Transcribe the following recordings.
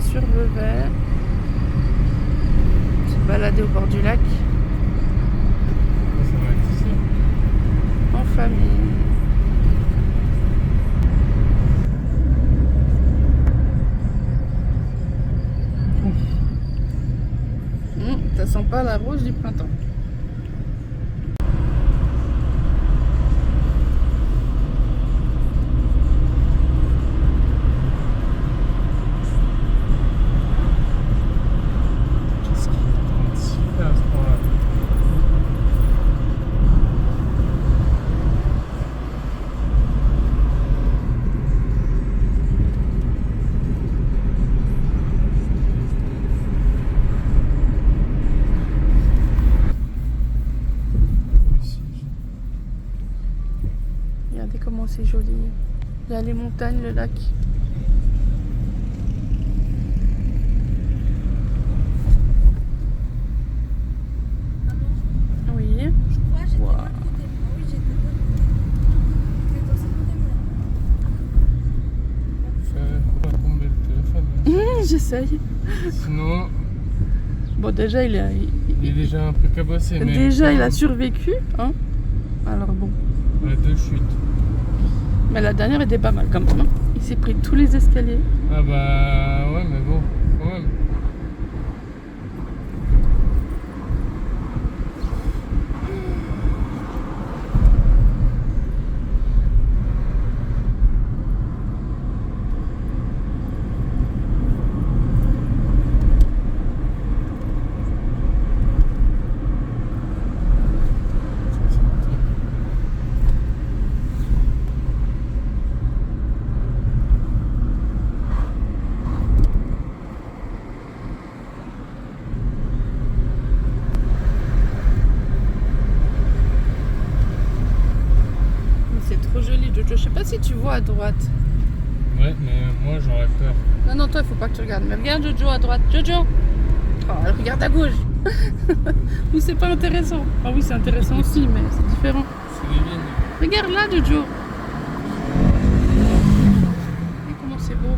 sur Vevey. Se balader au bord du lac. Ça va être ici. En famille. Ça sent pas la rose du printemps. Qu'est-ce qu'il est en train de siffler à ce point-là? Regardez comment c'est joli. Il y a les montagnes, le lac. Oui. Je crois, j'étais de Wow. l'autre côté. Ah oui, j'étais de l'autre côté. J'étais dans cette montagne-là. Faut pas tomber le téléphone. J'essaye. Sinon, Bon, déjà, il il est déjà un peu cabossé. Mais déjà, il a survécu. Hein, alors bon. Ouais, 2 chutes. Mais la dernière était pas mal quand même. Hein. Il s'est pris tous les escaliers. Ah bah ouais, mais bon, quand même. C'est trop joli, Jojo. Je sais pas si tu vois à droite. Ouais, mais moi j'aurais peur. Non, non, toi, il faut pas que tu regardes. Mais regarde Jojo à droite. Jojo! Oh, elle regarde à gauche. Ou c'est pas intéressant? Ah oui, c'est intéressant aussi, mais c'est différent. C'est des vignes. Regarde là, Jojo. Et comment c'est beau.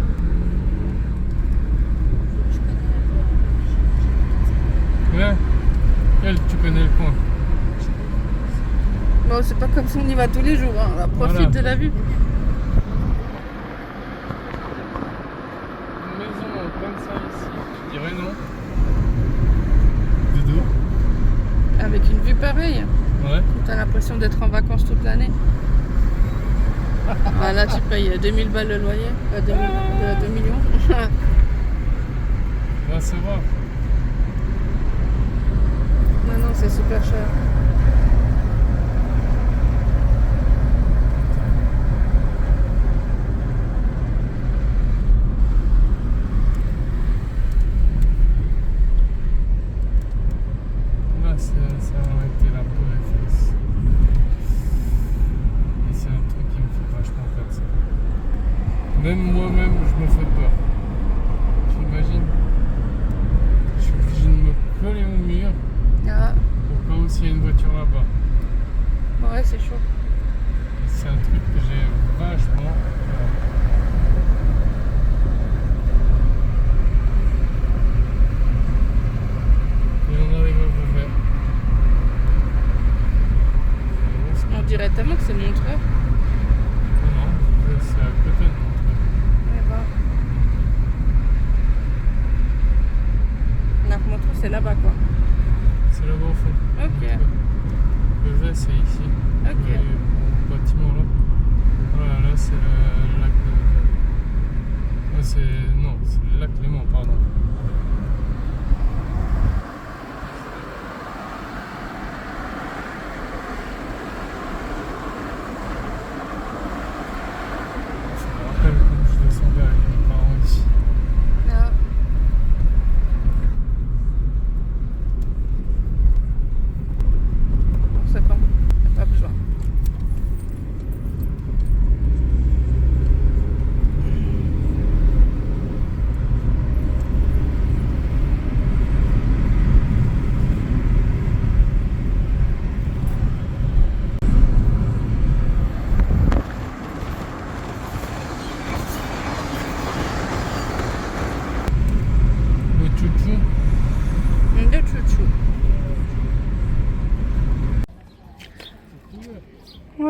Je connais la voie. Ouais. Elle, tu connais le coin. Bon, c'est pas comme si on y va tous les jours. Hein. On profite Voilà. de la vue. Une maison comme ça ici, tu dirais non? Dodo? Avec une vue pareille. Ouais. T'as l'impression d'être en vacances toute l'année. Ah, là, tu payes 2000 balles le loyer. 2 millions. Va savoir. Non, non, c'est super cher. Là, ça a été la peau des fesses. Et c'est un truc qui me fait vachement peur, ça. Même moi-même, je me fais peur. T'imagines? Je suis obligé de me coller au mur Ah, au cas où s'il y a une voiture là-bas. ouais, c'est chaud. Et c'est un truc que j'ai vachement peur. Et on arrive à Vevey. On dirait tellement que c'est Montreux. Non, c'est à côté de Montreux. Eh ben. Donc Montreux, c'est là-bas, quoi. C'est là-bas au fond. Ok. Vevey, c'est ici. Ok. Au bâtiment là. Voilà, là c'est le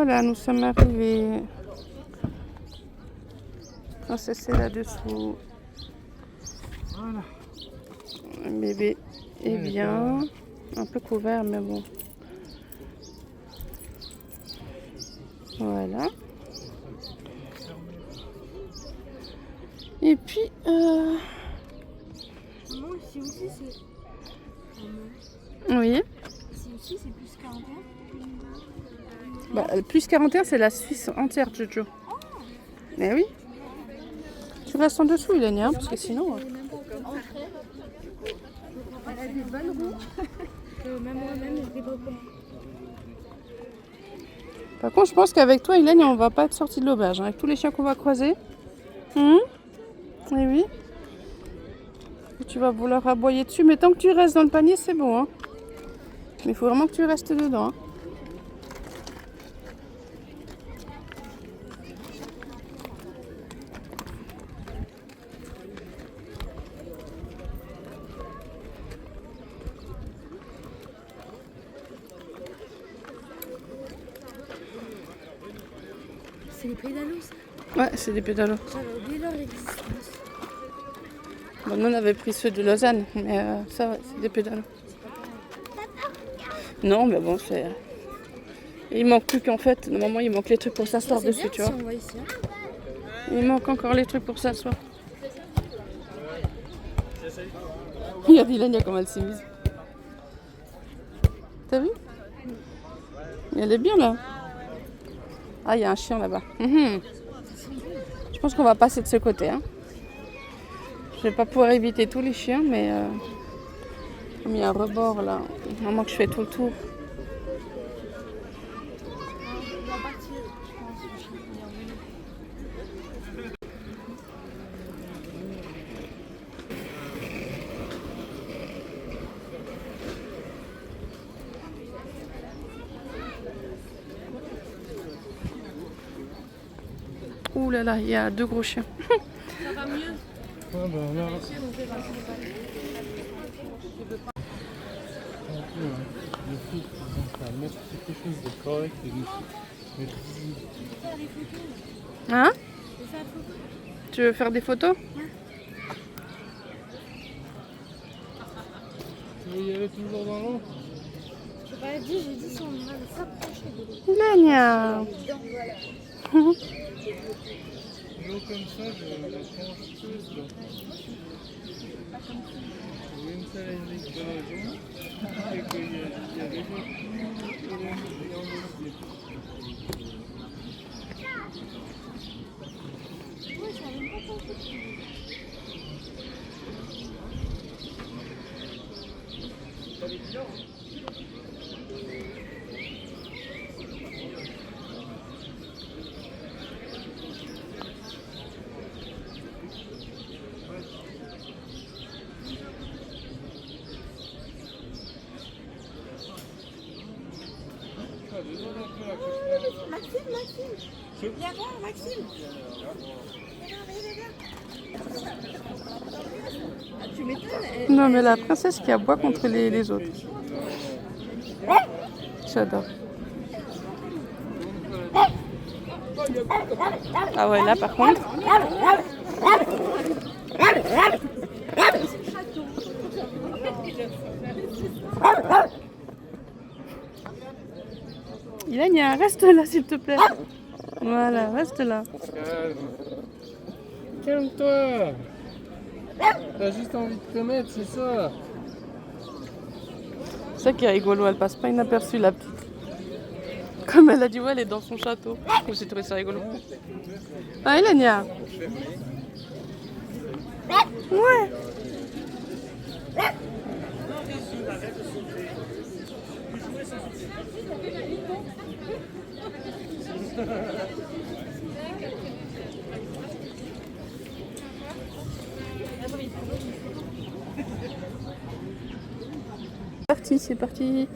Voilà, nous sommes arrivés. Princesse est là-dessous. Voilà. Le bébé est bien. Un peu couvert, mais bon. Voilà. Et puis, Maman, ici aussi, c'est... oui. Ici aussi, c'est plus 41. Bah, plus 41, c'est la Suisse entière, Jojo. Mais oui. Tu restes en dessous, Ilenia, parce que sinon... Elle a des bonnes roues. Même moi-même, je ne pas comment. Par contre, je pense qu'avec toi, Ilenia, on va pas être sorti de l'auberge. Avec tous les chiens qu'on va croiser. Oui, oui. Tu vas vouloir aboyer dessus, mais tant que tu restes dans le panier, c'est bon. Hein. Mais il faut vraiment que tu restes dedans. Hein. C'est les pédalos, ça. Ouais, c'est des pédalos. J'avais oublié leur existence. Bon, nous, on avait pris ceux de Lausanne, mais ça, ouais, c'est des pédalos. Non, mais bon, c'est... Il manque plus qu'en fait, normalement, il manque les trucs pour s'asseoir C'est dessus, bien tu si vois. on voit ici. Hein. Il manque encore les trucs pour s'asseoir. Regarde Ilenia comme elle s'est mise. T'as vu? Elle est bien là. Ah, il y a un chien là-bas. Je pense qu'on va passer de ce côté. Hein. Je vais pas pouvoir éviter tous les chiens, mais comme il y a un rebord là, vraiment que je fais tout le tour. On va partir, je pense. Ouh là là, il y a 2 gros chiens. Ça va mieux. Ah ben là. Le foot, ils ont qu'à mettre quelque chose de correct et nous mettre ici. Faire des photos. Hein? Je vais faire des photos. Tu veux faire des photos? Tu veux y aller toujours dans l'eau? Je n'ai pas dit, j'ai dit si on allait s'approcher de l'eau. Ilenia. L'eau comme ça, je change plus là. Une seule et unique raison, c'est qu'il y a des gens qui ont Ouais, ça n'aime pas tant que ça. Maxime, Maxime. Viens voir, Maxime. Viens. Ah, tu m'étonnes. Non, mais la princesse qui aboie contre les autres. J'adore. Ah ouais, là par contre. Ilenia, reste là s'il te plaît. Voilà, reste là. Calme-toi. T'as juste envie de te mettre, c'est ça. C'est ça qui est rigolo, elle passe pas inaperçue la petite. Comme elle a dit, ouais, elle est dans son château. J'ai trouvé ça rigolo. Ah, Ilenia. Ouais. C'est parti.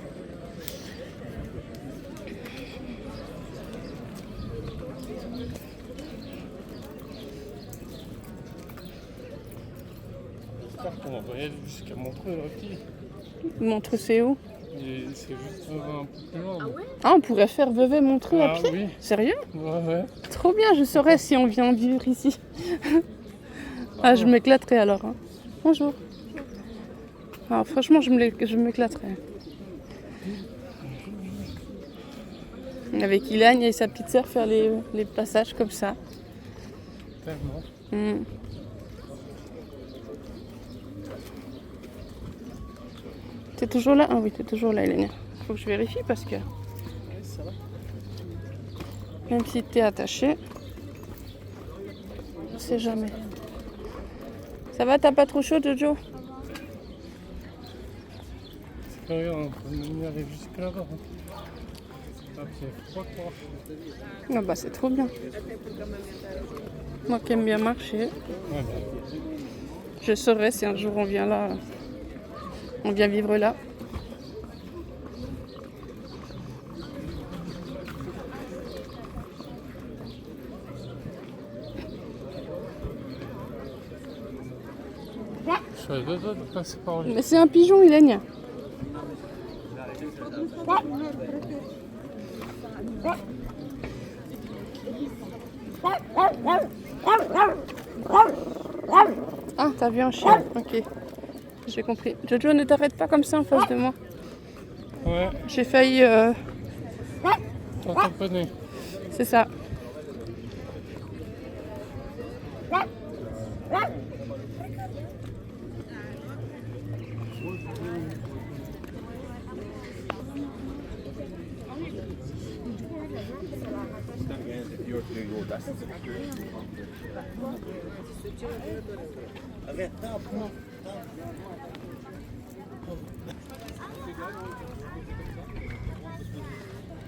J'espère qu'on va voyager jusqu'à Montreux là aussi. Montre c'est où? Et c'est juste un peu plus loin. Ah, on pourrait faire Vevey-Montreux à Ah pied? oui. Sérieux? Ouais. Trop bien, je saurais si on vient vivre ici. Ah, je m'éclaterais alors. Hein. Bonjour. Ah, franchement, je m'éclaterais. Avec Ilagne et sa petite sœur faire les passages comme ça. Tellement. Mm. T'es toujours là? Ah oui, t'es toujours là, Ilagne. Faut que je vérifie parce que... Même si t'es attaché, on sait jamais. Ça va, t'as pas trop chaud, Jojo? C'est pas grave, on peut même y aller jusque là-bas. Ah, c'est froid quoi. Ah bah c'est trop bien. Moi qui aime bien marcher, Ouais, je saurais si un jour on vient là, on vient vivre là. je suis à deux doigts de passer par lui. Mais c'est un pigeon, Ilagne. Ah, t'as vu un chien, ok. J'ai compris. Jojo, ne t'arrête pas comme ça en face de moi. Ouais, J'ai failli... t'emponner. C'est ça.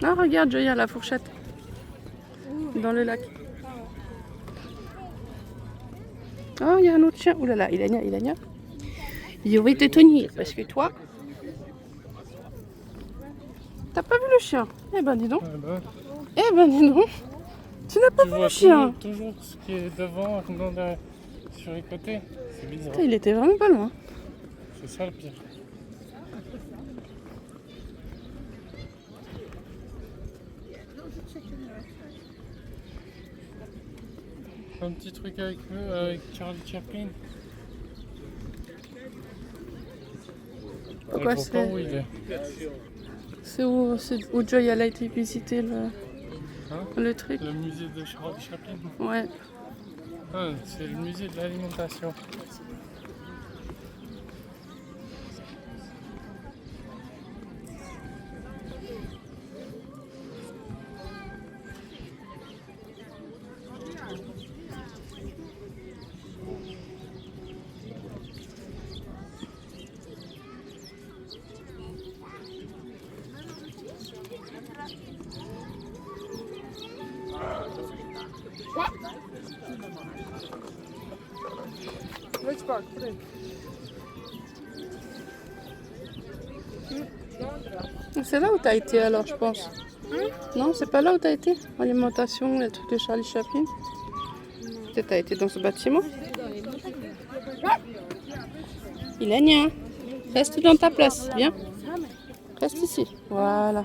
Ah, regarde, Joya, la fourchette. Dans le lac. Oh, il y a un autre chien. Ouh là là, Ilania. Je vais te tenir parce que toi... T'as pas vu le chien? Eh ben, dis donc. Eh ben, dis donc. Tu n'as pas Tu vu vois le chien? toujours ce qui est devant, sur les côtés. C'est bizarre. Putain, il était vraiment pas loin. C'est ça le pire. Un petit truc avec eux, avec Charlie Chaplin. Pourquoi Je vois pas où il est. C'est où Joy elle a été visiter le truc. Le musée de Charlie Chaplin. Ouais. Ah, c'est le musée de l'alimentation. C'est là où t'as été alors, je pense. Non, c'est pas là où t'as été? Alimentation, les trucs de Charlie Chaplin. Peut-être t'as été dans ce bâtiment. Ilania, reste dans ta place, viens. Reste ici. Voilà.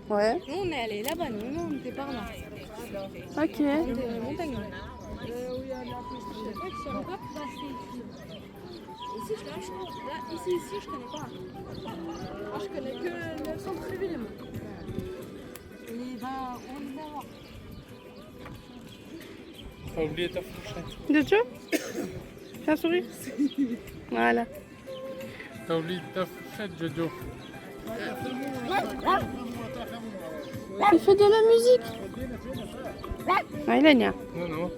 Ouais. Nous, on est allé là-bas, nous, on était par là. Ok. On était dans les montagnes. Ici, je lâche. Là, ici, je connais pas. Moi, je connais que le centre-ville. Et ben, on y va voir. T'as oublié ta fourchette. Jojo, fais un sourire. Voilà. T'as oublié ta fourchette, Jojo. Il fait de la musique. Ah, Ilania. Non.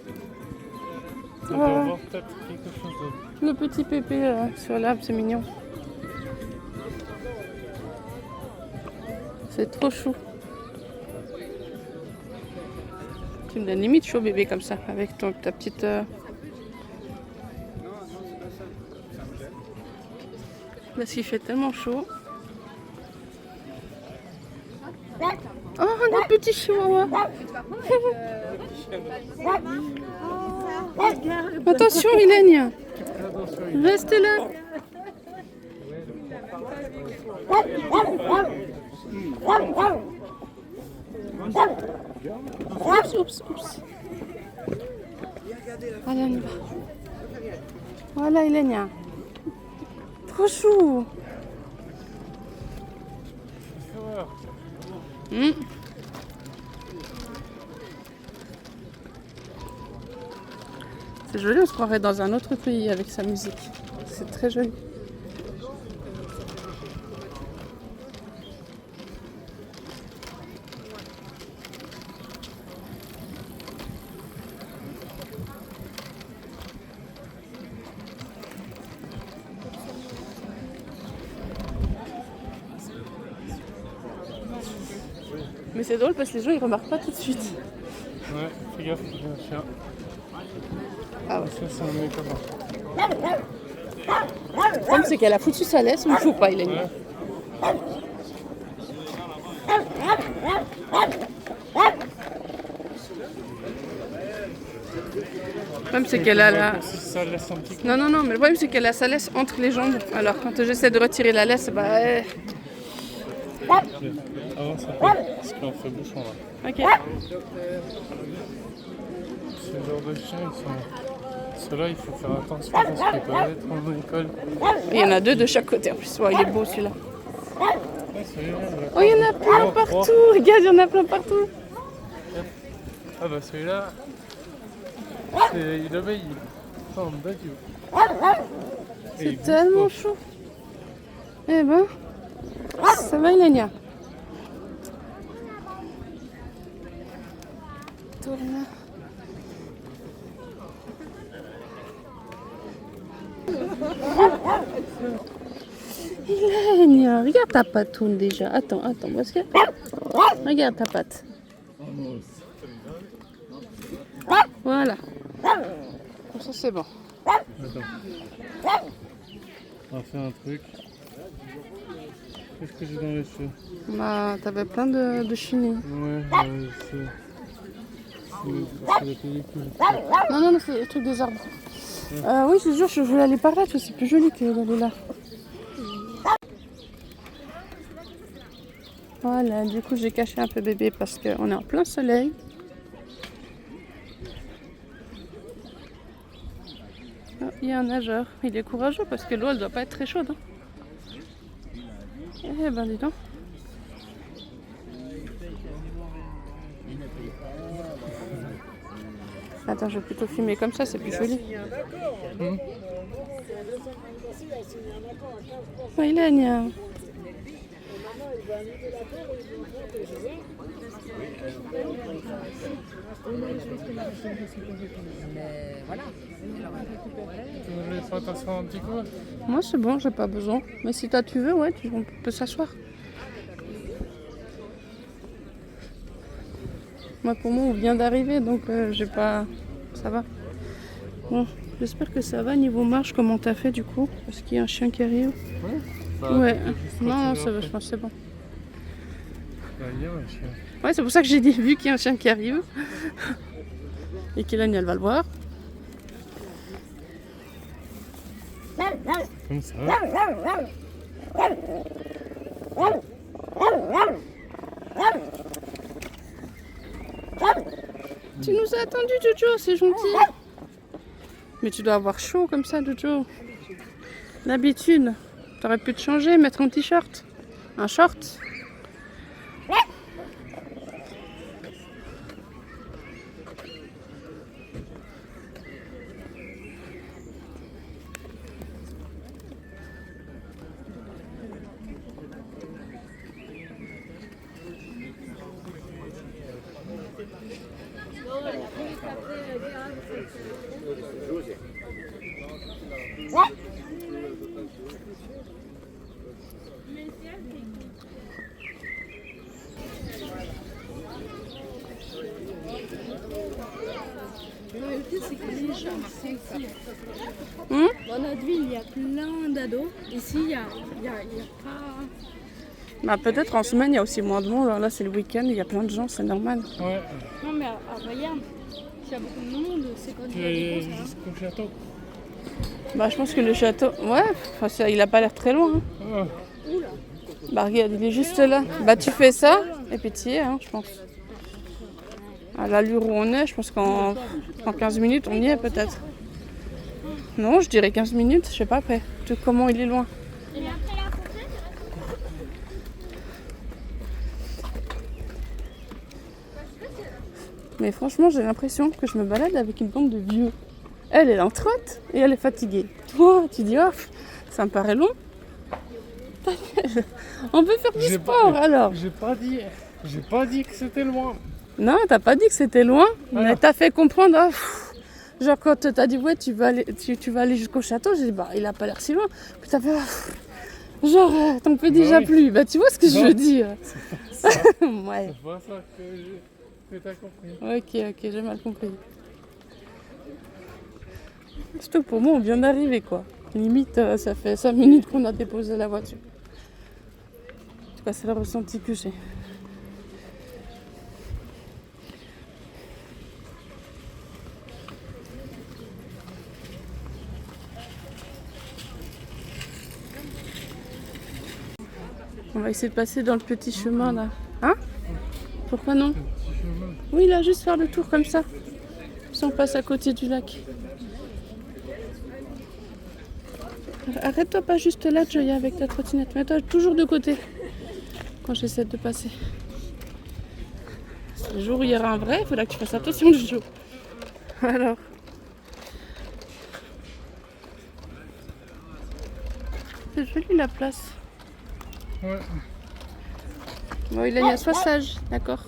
Ça Ouais. doit avoir peut-être quelque chose d'autre. Le petit pépé sur l'arbre, c'est mignon. C'est trop chou. Tu me donnes limite chaud bébé comme ça, avec ta petite... Parce qu'il fait tellement chaud. Oh, un petit chihuahua. Attention, Ilenia. Reste là. Oups, oups, oups. Allez, on y va. Voilà, Ilenia. Trop chou. Mm. C'est joli, on se croirait dans un autre pays avec sa musique. C'est très joli. Mais c'est drôle parce que les gens ils remarquent pas tout de suite. Ouais, fais gaffe, il y a un chien. Ah ouais. Ça, c'est un mec comme Le problème c'est qu'elle a foutu sa laisse, mais il faut pas, il est mis. Ouais. Le problème c'est qu'elle a la... Si ça laisse un petit coup. Non, mais le problème c'est qu'elle a sa laisse entre les jambes. Alors quand j'essaie de retirer la laisse, bah... Avant, ça fait. Parce qu'on fait bouchon là. Ok. Ce genre de chiens, ils sont. Ceux-là, il faut faire attention parce qu'ils peuvent être en école. Il y en a deux de chaque côté en plus. Ouais, il est beau celui-là. Ouais, celui-là, Oh, il y en a plein partout. Regarde, il y en a plein partout. Ah bah celui-là, il obéit. Oh, badiou. C'est tellement chaud. Eh ben, ça va, Ilenia? Tourne. Ilenia, regarde ta patoune déjà. Attends, parce que... Regarde ta patte. Voilà. Comme ça, c'est bon. Attends. On va faire un truc. Qu'est-ce que j'ai dans les cheveux? Bah, t'avais plein de chenilles. Ouais, c'est la pellicule. Non, c'est le truc des arbres. Oui, je te jure, je voulais aller par là, tu vois, c'est plus joli que d'aller là. Voilà, du coup, j'ai caché un peu bébé parce qu'on est en plein soleil. Ah, il y a un nageur. Il est courageux parce que l'eau, elle doit pas être très chaude. Hein. Eh ben, dis donc. Attends, je vais plutôt filmer comme ça, c'est plus joli. Oh, Ilenia. Tu voulais faire attention un petit coup? Moi, c'est bon, j'ai pas besoin. Mais si toi, tu veux, ouais, on peut s'asseoir. Moi, pour moi, on vient d'arriver, donc j'ai pas... Ça va. Bon, j'espère que ça va niveau marche. Comment t'as fait, du coup? Parce qu'il y a un chien qui arrive. Ouais. Non, ça va, je pense que c'est bon. Bah, il y a un chien. Ouais, c'est pour ça que j'ai dit, vu qu'il y a un chien qui arrive. Et qu'Hélène, elle va le voir. Comme ça. Tu nous as attendu, Jojo, c'est gentil. Mais tu dois avoir chaud comme ça, Jojo. D'habitude, t'aurais pu te changer, mettre un t-shirt, un short. La réalité, c'est que les gens sont ici. Hum? Dans notre ville, il y a plein d'ados. Ici, il y a pas... Bah, peut-être en semaine, il y a aussi moins de monde. Alors là, c'est le week-end, il y a plein de gens, c'est normal. Ouais. Non, mais à Bayern, il y a beaucoup de monde. C'est quand Tu il y a des es cons, ça jusqu'au château. Bah, je pense que le château... Ouais, enfin, il a pas l'air très loin. Hein. Ah. va. Oula. Bah regarde, il est juste là. Bah tu fais ça, et puis tu y es, hein, je pense. À l'allure où on est, je pense qu'en 15 minutes, on y est peut-être. Non, je dirais 15 minutes, je sais pas après. Comment il est loin. Mais franchement, j'ai l'impression que je me balade avec une bande de vieux. Elle en trotte et elle est fatiguée. Toi, tu dis, oh, ça me paraît long. On peut faire du sport alors. J'ai pas dit que c'était loin. Non, t'as pas dit que c'était loin, Voilà. mais t'as fait comprendre. Oh, genre quand t'as dit ouais, tu vas aller jusqu'au château, j'ai dit bah il a pas l'air si loin. Puis t'as fait genre t'en peux déjà oui. plus. Bah tu vois ce que je Non. veux dire. Ça, Ouais. c'est pas ça que t'as compris. Ok, j'ai mal compris. Surtout pour moi, on vient d'arriver quoi. Limite, ça fait 5 minutes qu'on a déposé la voiture. En tout cas, c'est le ressenti que j'ai. On va essayer de passer dans le petit chemin là. Hein? Pourquoi non? Petit chemin. Oui, là, juste faire le tour comme ça. Si on passe à côté du lac. Arrête-toi pas juste là, Joya, avec ta trottinette. Mets-toi toujours de côté quand j'essaie de passer. Le jour où il y aura un vrai, il faudra que tu fasses attention le jour. Alors. C'est joli la place. Ouais. Bon, il y a sois sage, d'accord.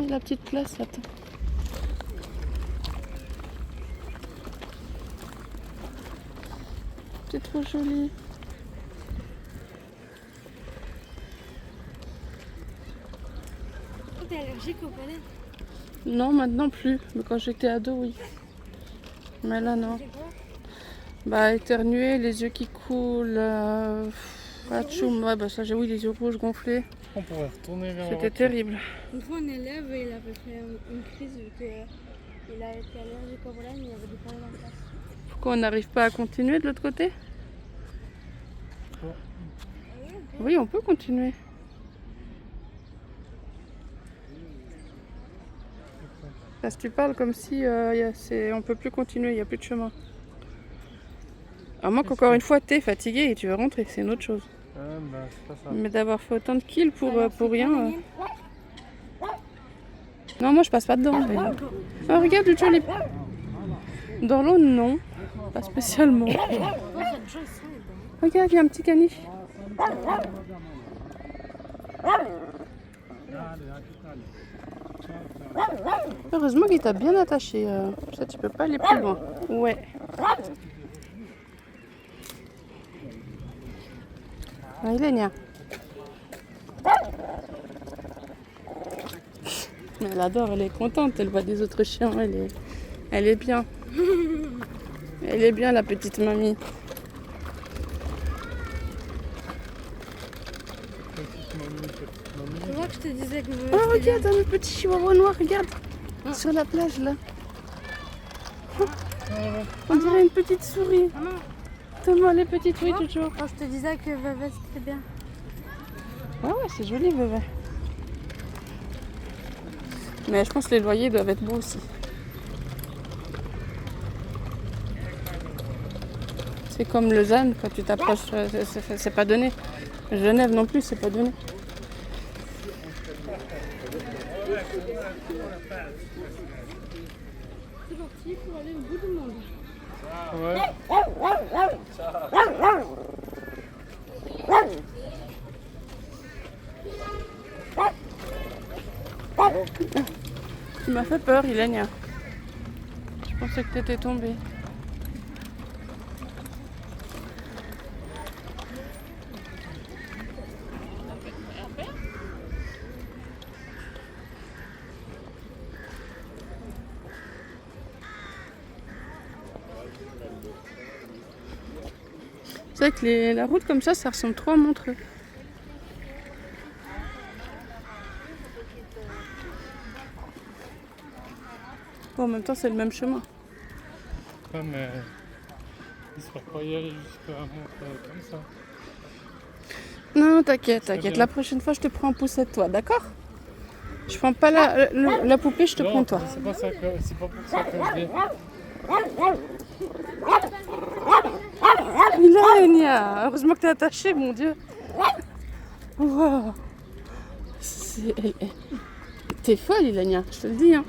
La petite place, attends. C'est trop joli. T'es allergique au pollen? Non, maintenant plus. Mais quand j'étais ado, oui. Mais là, non. Bah, éternuer, les yeux qui coulent. Atchoum, ouais, bah ça, j'ai oui, les yeux rouges gonflés. On pourrait retourner vers la C'était voiture. terrible. Une fois, un élève, il avait fait une crise vu qu'il a été allergique au pollen, il y avait du pollen en place. Pourquoi on n'arrive pas à continuer de l'autre côté? Oui, on peut continuer. Parce que tu parles comme si on peut plus continuer, il n'y a plus de chemin. À moins qu'encore une fois, tu es fatigué et tu veux rentrer, c'est une autre chose. Ah, bah, c'est pas ça. Mais d'avoir fait autant de kills pour Alors, c'est rien. quoi, Daniel? Non, moi je passe pas dedans. Oh, regarde le joli. Dans l'eau, non. Pas spécialement. Oh, cette chose, ça, Regarde, il y a un petit caniche. Heureusement qu'il t'a bien attaché. Ça, tu peux pas aller plus loin. Ouais. Ah, Ilenia. Mais elle adore, elle est contente, elle voit des autres chiens, elle est bien. Elle est bien la petite mamie. Tu vois que je te disais que Oh regarde, un petit chihuahua noir, regarde. Sur la plage là. On dirait une petite souris. Thomas, les petites, oui toujours. Oh, je te disais que Vava c'était bien. Ouais, c'est joli, bébé. Mais je pense que les loyers doivent être beaux aussi. C'est comme Lausanne, quand tu t'approches, c'est pas donné. Genève non plus, c'est pas donné. C'est parti pour aller au bout du monde. Ouais. Tu m'as fait peur, Ilenia. Je pensais que t'étais tombée. C'est vrai que la route comme ça ressemble trop à Montreux. En même temps, c'est le même chemin. Ouais, mais il ne pas y aller jusqu'à monter comme ça. Non, t'inquiète, Très t'inquiète. bien. La prochaine fois, je te prends en poussette, toi, d'accord? Je prends pas la poupée, je te prends toi. C'est pas ça que, c'est pas pour ça que je viens. Ilenia, heureusement que t'es attachée, mon Dieu. Wow. T'es folle, Ilenia, je te le dis. Hein.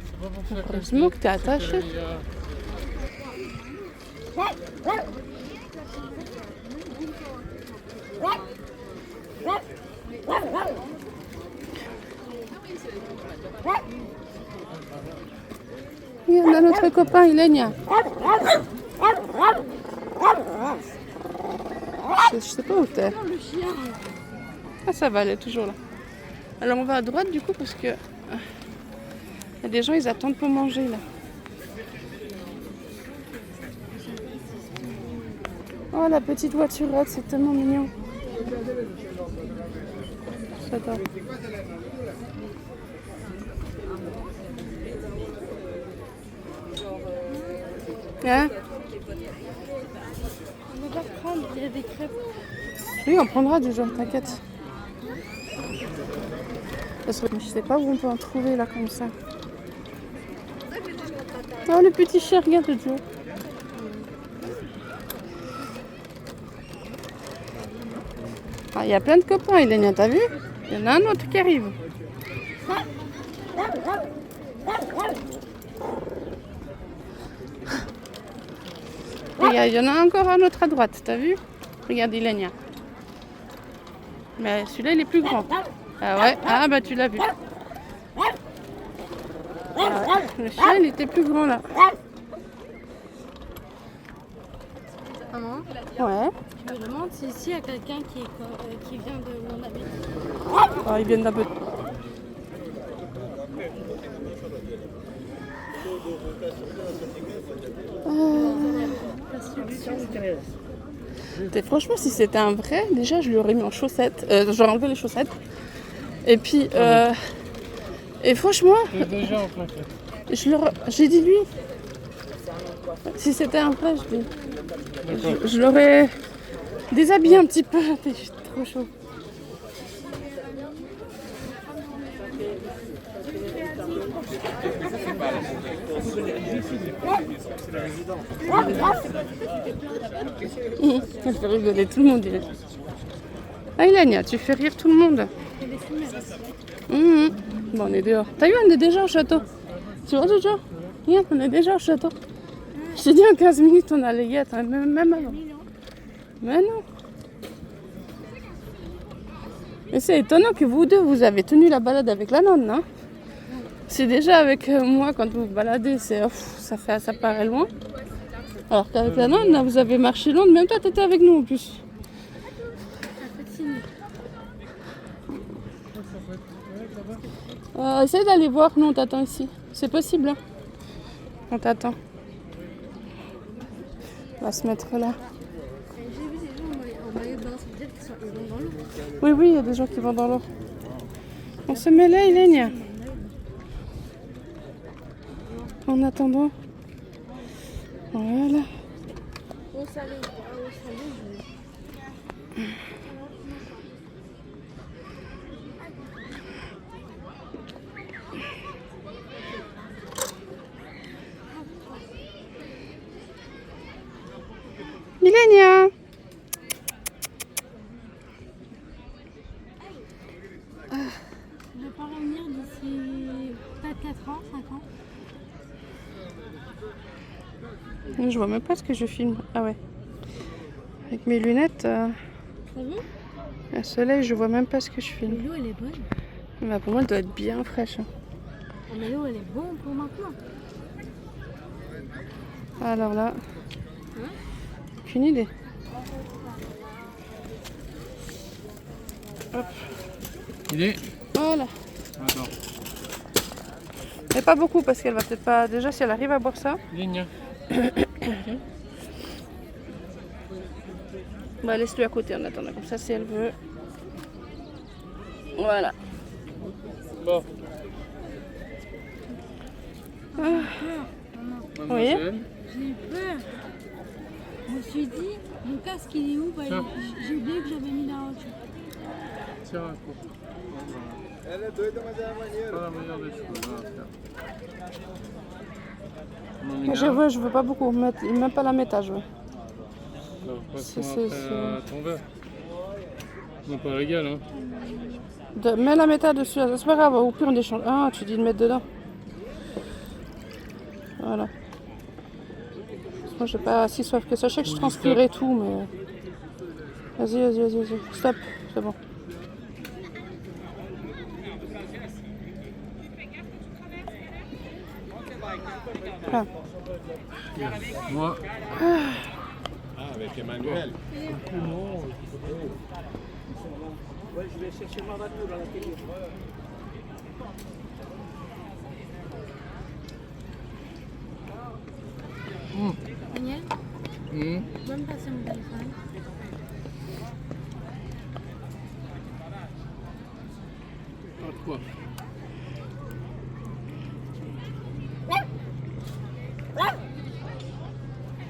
C'est pas pour ça que Heureusement que t'es attachée. il y a- Il y en a notre copain, Ilenia. Je sais pas où t'es. Ah, ça va, elle est toujours là. Alors, on va à droite, du coup, parce que... Il y a des gens, ils attendent pour manger, là. Oh, la petite voiturette, c'est tellement mignon. J'adore. Hein? On va pas prendre, il y a des crêpes. Oui, on prendra du jour, t'inquiète. Parce que je sais pas où on peut en trouver, là, comme ça. Oh, le petit chien, regarde le Joe. Ah, il y a plein de copains, Ilenia, t'as vu? Il y en a un autre qui arrive. Regarde, il y en a encore un autre à droite, t'as vu? Regarde, Ilenia. Mais celui-là, il est plus grand. Ah ouais, ah bah tu l'as vu. Ah ouais, le chien, il était plus grand là. Maman, Ouais. je me demande si ici il y a quelqu'un qui vient de où on habite. Oh, ils viennent d'un peu. Franchement, si c'était un vrai, déjà je lui aurais mis en chaussettes. J'aurais enlevé les chaussettes. Et puis, et franchement, C'est déjà en plaquette. j'ai dit lui. Si c'était un vrai, D'accord. je l'aurais déshabillé un petit peu. Je suis trop chaud. Elle fait rigoler tout le monde. Ah, Ilenia, tu fais rire tout le monde. Bon, on est dehors. T'as vu, on est déjà au château. Tu vois, Jojo? Regarde, on est déjà au château. Je t'ai dit en 15 minutes, on allait y être, hein, même avant. Mais non. Mais c'est étonnant que vous deux, vous avez tenu la balade avec la nonne, hein? C'est déjà avec moi, quand vous vous baladez, ça paraît loin. Alors qu'avec la nonne, là, vous avez marché loin. Même toi, t'étais avec nous en plus. Essaye d'aller voir, nous on t'attend ici. C'est possible, hein? On t'attend. On va se mettre là. J'ai vu des gens en maillot de bain, ça veut dire qu'ils vont dans l'eau. Oui, oui, il y a des gens qui vont dans l'eau. On se met là, Ilenia. En attendant. Voilà. Au salé. Ilenia. Je ne vais pas revenir d'ici peut-être 4 ans, 5 ans. Je vois même pas ce que je filme. Ah ouais. Avec mes lunettes, T'as vu? à soleil, je vois même pas ce que je filme. Mais l'eau elle est bonne. Bah, pour moi, elle doit être bien fraîche. Hein. Oh, mais l'eau elle est bonne pour maintenant. Alors là, aucune idée. Hop, Il est. voilà. Attends. Mais pas beaucoup parce qu'elle va peut-être pas. Déjà, si elle arrive à boire ça, Ligne. bah laisse-le à côté en attendant. Comme ça, si elle veut. Voilà. Bon. Maman. Oui. J'ai eu peur. Je me suis dit, mon casque il est où? Bah, Tiens. j'ai oublié que j'avais mis la voiture. Tire un coup. C'est pas la meilleure des choses à faire. Je veux pas beaucoup, même pas la métage. Ouais. Alors, C'est- passons c'est- après à ton verre. Non, pas régal, hein. Mets la méta dessus, c'est pas grave, au pire on échange. Ah, tu dis de mettre dedans. Voilà. Moi j'ai pas si soif que ça, je sais que je transpirais tout, mais. Vas-y. Stop, c'est bon. Ah. Moi, Avec Emmanuel. Daniel, donne passer mon téléphone. pas de quoi.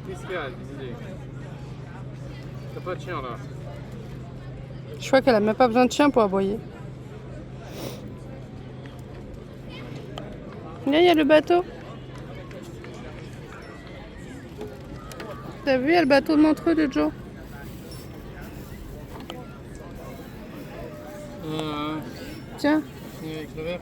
Qu'est-ce qu'il y a, désolé. T'as pas de chien là. Je crois qu'elle a même pas besoin de chien pour aboyer. Là, il y a le bateau. T'as vu, il y a le bateau de Montreux de Joe. Tiens. Avec le verre.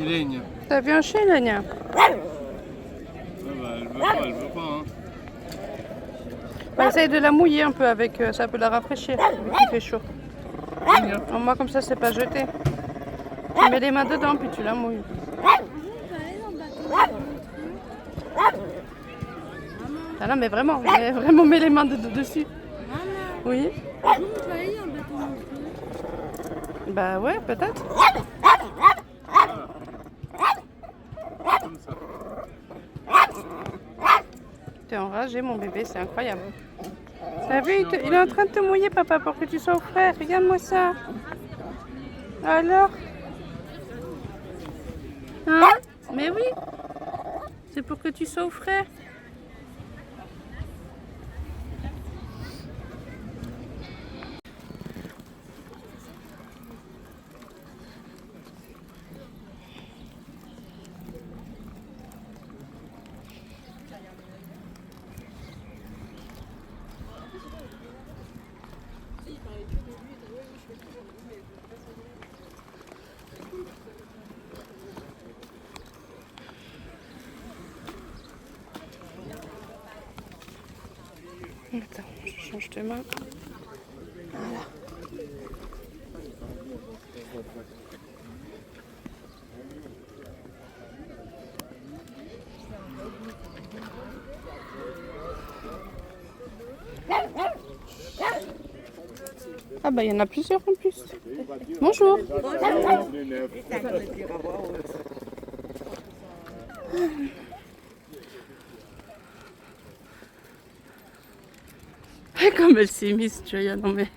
Il ligne. T'as vu un chien, Lania? Ah bah, elle veut pas, hein. Bah, essaye de la mouiller un peu avec, ça peut la rafraîchir, vu qu'il fait chaud. Au moins comme ça, c'est pas jeté. Tu mets les mains dedans, puis tu la mouilles. Ah non, mais vraiment mets les mains dessus. Oui. On peut aller dans le bateau Montreux. Bah ouais, peut-être. Comme ça. T'es enragé, mon bébé, c'est incroyable. T'as vu, il est en train de te mouiller, papa, pour que tu sois au frais. Regarde-moi ça. Alors? Hein? Mais oui. C'est pour que tu sois au frais. Attends, je change de main. Voilà. Ah bah il y en a plusieurs en plus. Bonjour. Comme elle s'est mise, Joya, non mais...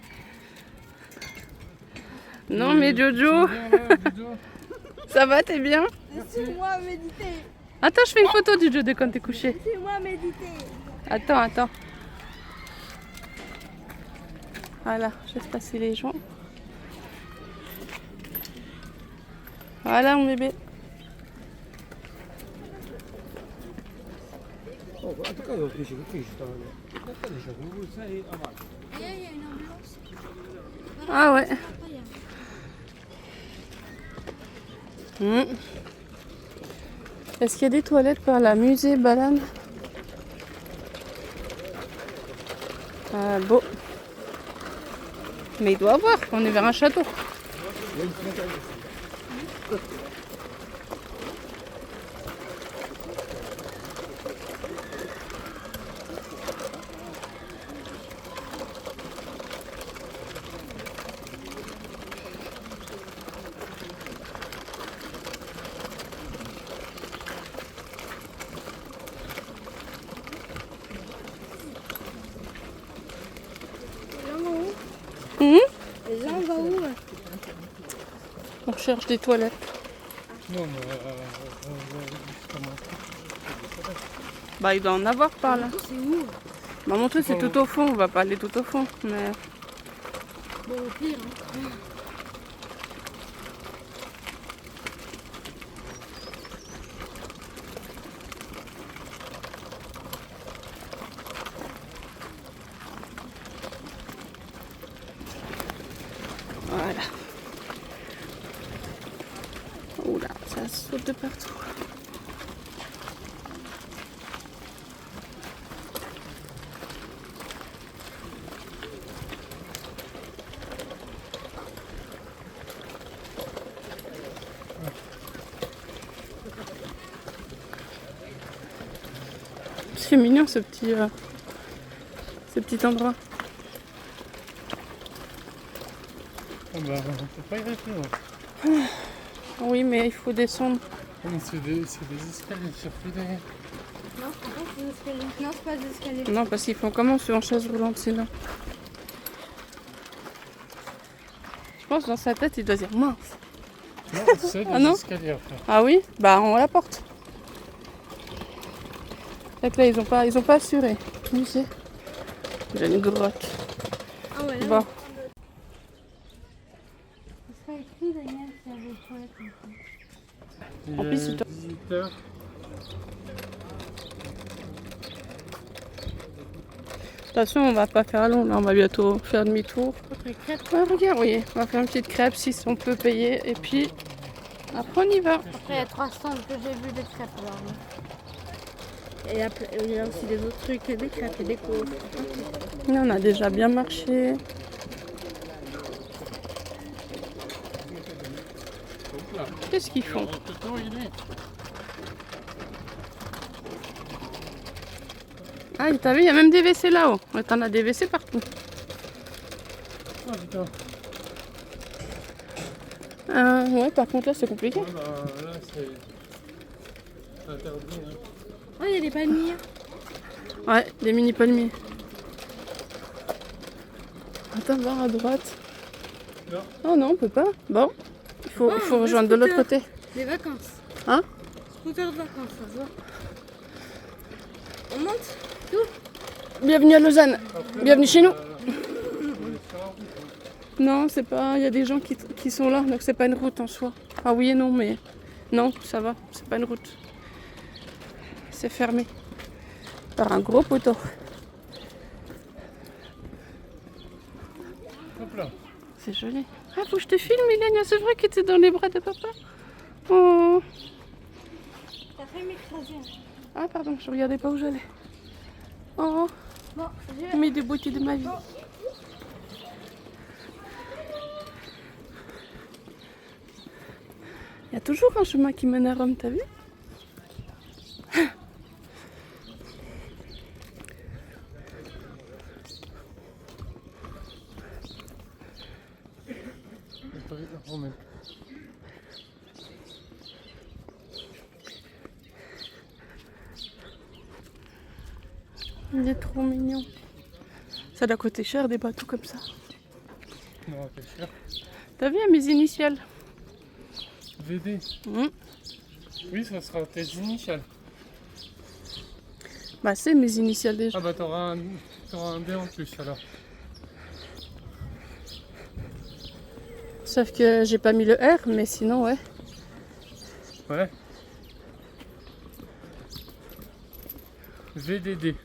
Non mais Jojo, ça va, t'es bien? Laissez-moi méditer. Attends, je fais une photo du Jojo quand t'es couché. Laissez-moi méditer. Attends. Voilà, je laisse passer les joints. Voilà mon bébé. Il y a une ambulance. Ah ouais. Est-ce qu'il y a des toilettes par là? Musée, balade? Beau. Mais il doit avoir, on est vers un château. On cherche des toilettes. Non, mais justement. Bah, il doit en avoir par là. C'est où? Bah, mon truc, c'est tout au fond. On va pas aller tout au fond. Mais Bon, au pire. Hein. voilà. Oula, ça saute de partout. C'est mignon ce petit endroit. Ah bah, on peut pas y rester, là. Oui, mais il faut descendre. Mais c'est des escaliers surtout derrière. Non, c'est pas des escaliers. Non, c'est pas des escaliers. Non, parce qu'ils font comment sur en chaise roulante sinon. Je pense dans sa tête, il doit dire mince. Non, c'est des Ah non escaliers après. Ah oui? Bah on la porte. Fait que là, ils ont pas assuré. Tu sais. J'ai une grotte. Ah ouais, là. Bon. Il serait écrit, Daniel, s'il y avait des toilettes. Il En y a plus, c'est toi. visiteurs. De toute façon, on va pas faire long, là, on va bientôt faire demi-tour. Après crêpes. Ouais, regarde, oui, on va faire une petite crêpe si on peut payer, et puis après on y va. Après, il y a 3 stands que j'ai vu des crêpes alors. Et il y a aussi des autres trucs, des crêpes et des cours. Là, on a déjà bien marché. Qu'est-ce qu'ils font? Le tuto, il est. Ah, t'as vu, il y a même des WC là-haut. Ouais, t'en as des WC partout. Ah putain. Ouais, par contre là, c'est compliqué. Ouais, bah, là, c'est interdit. Hein. Oh, il y a des palmiers. Ouais, des mini palmiers. Attends, voir à droite. Non. Oh non, on peut pas. Bon, il faut rejoindre de l'autre côté. Des vacances. Hein? Scooter de vacances, ça se voit. On monte? Bienvenue à Lausanne. Après, Bienvenue chez nous. on est sur la route, hein. Non, c'est pas. Il y a des gens qui sont là, donc c'est pas une route en soi. Ah oui et non, mais non, ça va, c'est pas une route. C'est fermé par un gros poteau. Hop là. C'est joli. Ah, faut que je te filme, Milena. C'est vrai que t'es dans les bras de papa. Oh. T'as fait m'écraser. Ah, pardon, je regardais pas où j'allais. Oh, Bon, mes deux beautés de ma vie. Il y a toujours un chemin qui mène à Rome, t'as vu? Il est trop mignon. Ça doit coûter cher des bateaux comme ça. Non, t'es sûr. T'as vu à mes initiales? VD. Oui, ça sera tes initiales. Bah c'est mes initiales déjà. Ah bah t'auras un D en plus alors. Sauf que j'ai pas mis le R, mais sinon ouais. Ouais. VDD.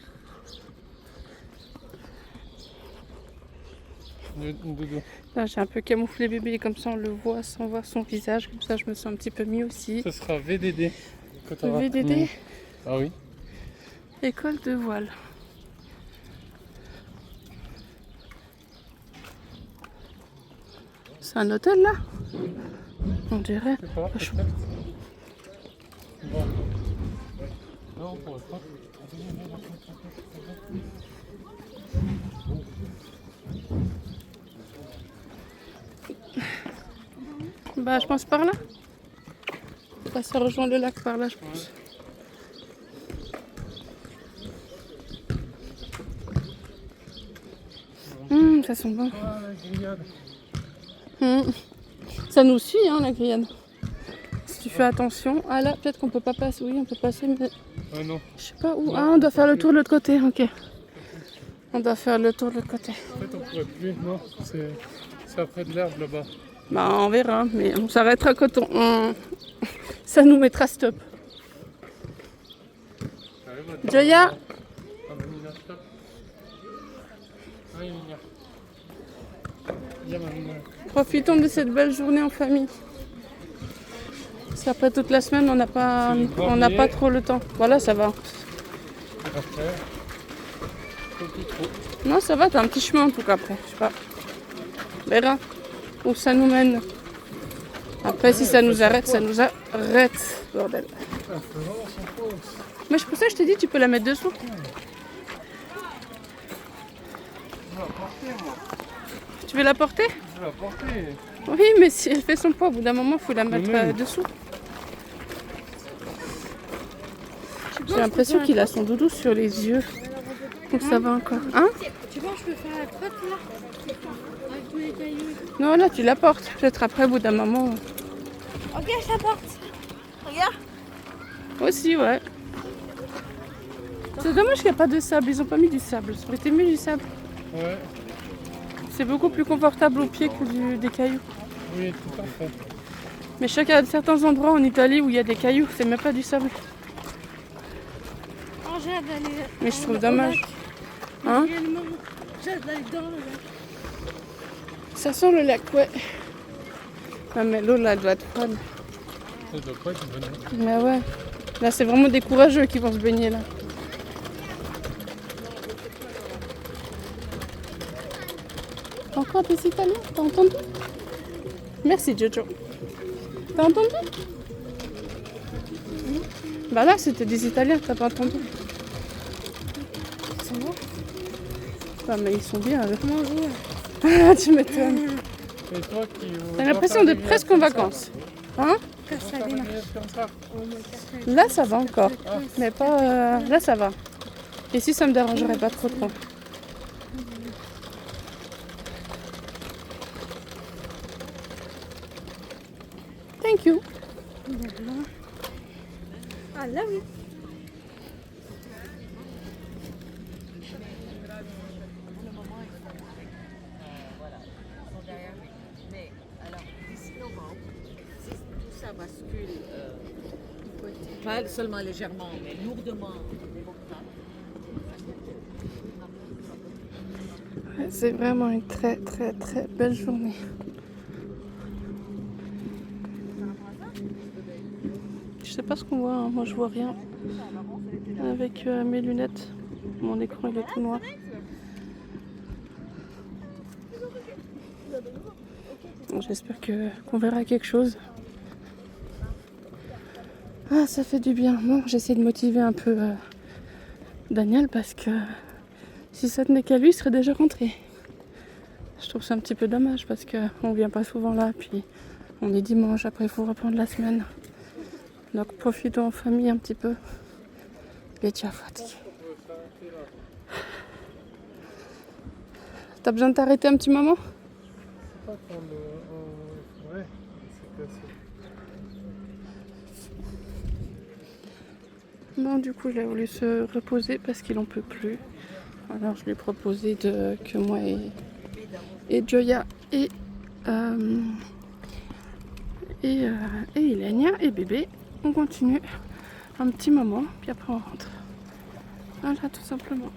Dodo. Là j'ai un peu camouflé bébé, comme ça on le voit sans voir son visage, comme ça je me sens un petit peu mieux aussi. Ça sera VDD. Quand t'auras VDD, fini. Ah oui. école de voile. C'est un hôtel là? On dirait. Je sais pas, Je- peut-être. Bon. Non, on pourrait pas. Bah je pense par là. Bah, ça rejoint le lac par là je pense. Ça sent bon. Ah, la grillade. Ça nous suit, hein, la grillade. Si tu fais attention. Ah là, peut-être qu'on peut pas passer. Oui, on peut passer, mais Ah non. je sais pas où. Ah, on doit faire le tour de l'autre côté. Ok. On doit faire le tour de l'autre côté. En fait, on pourrait plus. Non, c'est après de l'herbe là-bas. Bah, on verra, mais on s'arrêtera quand ça nous mettra stop. Joya, Ah, Mamina, stop. Ah, Mamina. Viens, Mamina. profitons de cette belle journée en famille. Parce qu'après toute la semaine, on n'a pas trop le temps. Voilà, ça va. Après, faut plus trop. Non, ça va, t'as un petit chemin en tout cas après. Je sais pas. On verra où ça nous mène. Après, si ça nous arrête, ça nous arrête. Bordel. Ah, faut vraiment s'en pose. Mais c'est pour ça que je t'ai dit, tu peux la mettre dessous. Je vais la porter, moi. Tu veux la porter? Je vais la porter. Oui, mais si elle fait son poids, au bout d'un moment, il faut la mettre dessous. J'ai l'impression qu'il a son doudou sur les yeux. Donc ça va encore. Hein? Tu vois, je peux faire la trotte là avec tous les cailloux et tout. Non, là, tu la portes. Peut-être après, au bout d'un moment. Ok, je la porte. Regarde. Aussi, ouais. C'est dommage qu'il n'y a pas de sable. Ils ont pas mis du sable. Ça aurait été mieux du sable. Ouais, C'est beaucoup plus confortable aux pieds que des cailloux. oui, tout à fait. Mais je sais qu'il y a certains endroits en Italie où il y a des cailloux. C'est même pas du sable. Oh, j'ai hâte d'aller. Mais je trouve dommage. Hein? J'ai hâte d'aller dans le lac. Ça sent le lac, ouais. Non, mais l'eau là, elle doit être froide. Ça doit pas être bon. Mais ouais. Là, c'est vraiment des courageux qui vont se baigner là. Encore des Italiens, t'as entendu? Merci Jojo. T'as entendu? Bah là, c'était des Italiens, t'as pas entendu? Ils sont bons. Ah, mais ils sont bien là. Comment jouer? Ah, tu m'étonnes. Et toi qui. T'as l'impression d'être presque en vacances. Hein? Casalina. Comme ça. Là, ça va encore. Mais pas. Là, ça va. Ici, ça me dérangerait pas trop trop. Thank you. Ah là oui. Mais alors, d'ici novembre, si tout ça bascule, pas seulement légèrement, mais lourdement démocrate, Ouais, c'est vraiment une très très très belle journée. Je sais pas ce qu'on voit, hein. Moi je vois rien. Avec mes lunettes, mon écran il est tout noir. Bon, j'espère qu'on verra quelque chose. Ah, ça fait du bien. Bon, j'essaie de motiver un peu Daniel parce que si ça tenait qu'à lui, il serait déjà rentré. Je trouve ça un petit peu dommage parce qu'on vient pas souvent là, puis on est dimanche, après il faut reprendre la semaine. Donc profitons en famille un petit peu. Il est déjà fatigué. T'as besoin de t'arrêter un petit moment? Pas quand le. Ouais, c'est cassé. Bon, du coup, il a voulu se reposer parce qu'il en peut plus. Alors, je lui ai proposé que moi et Joya et Ilenia et bébé, on continue un petit moment, puis après on rentre. Voilà, tout simplement.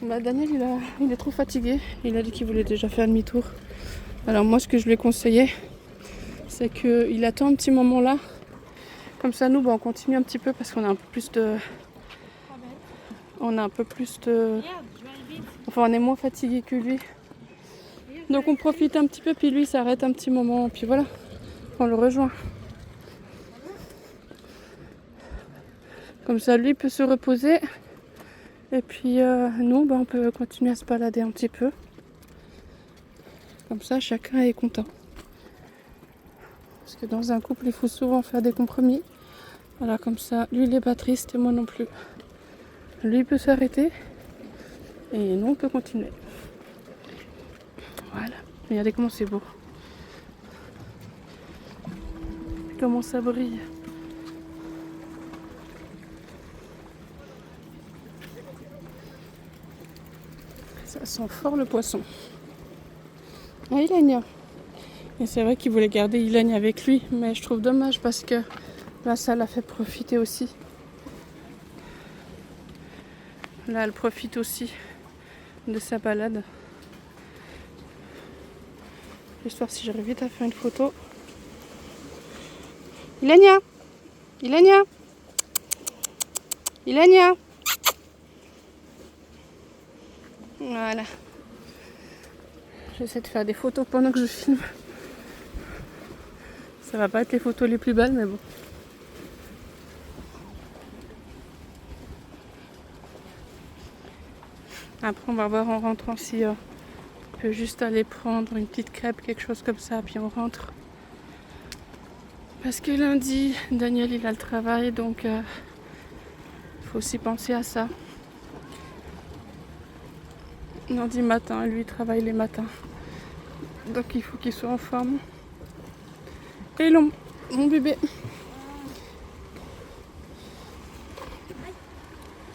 Bah, Daniel, il est trop fatigué. Il a dit qu'il voulait déjà faire demi-tour. Alors moi, ce que je lui ai conseillé, c'est qu'il attend un petit moment là. Comme ça, nous, on continue un petit peu parce qu'on a un peu plus de... Enfin, on est moins fatigué que lui. Donc on profite un petit peu, puis lui, il s'arrête un petit moment. Puis voilà, on le rejoint. Comme ça, lui peut se reposer. Et puis nous, on peut continuer à se balader un petit peu. Comme ça, chacun est content. Parce que dans un couple, il faut souvent faire des compromis. Voilà, comme ça, lui, il est pas triste et moi non plus. Lui peut s'arrêter et nous on peut continuer. Voilà. Regardez comment c'est beau. Comment ça brille. Ça sent fort le poisson. Ah, Ilenia. Et c'est vrai qu'il voulait garder Ilenia avec lui, mais je trouve dommage parce que là, ça l'a fait profiter aussi. Là, elle profite aussi de sa balade. J'espère si j'arrive vite à faire une photo. Ilenia! Ilenia! Ilenia! Voilà. J'essaie de faire des photos pendant que je filme. Ça va pas être les photos les plus belles, mais bon. Après, on va voir en rentrant si on peut juste aller prendre une petite crêpe, quelque chose comme ça, puis on rentre. Parce que lundi, Daniel il a le travail, donc faut aussi penser à ça. Lundi matin, lui il travaille les matins. Donc il faut qu'il soit en forme. Et mon bébé.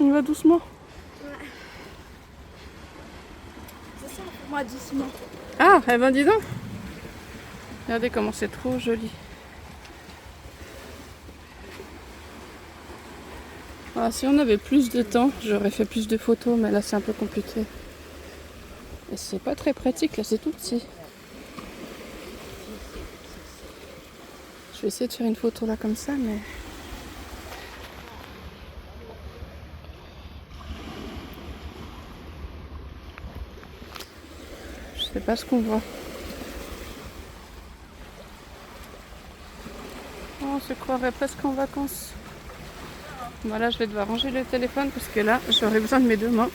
Il va doucement. C'est ça pour moi, doucement. Ah, eh ben dis donc. Regardez comment c'est trop joli. Ah, si on avait plus de temps, j'aurais fait plus de photos, mais là c'est un peu compliqué. Et c'est pas très pratique, là c'est tout petit. Je vais essayer de faire une photo là comme ça, mais... je sais pas ce qu'on voit. Oh, on se croirait presque en vacances. Voilà, je vais devoir ranger le téléphone parce que là, j'aurai besoin de mes deux mains.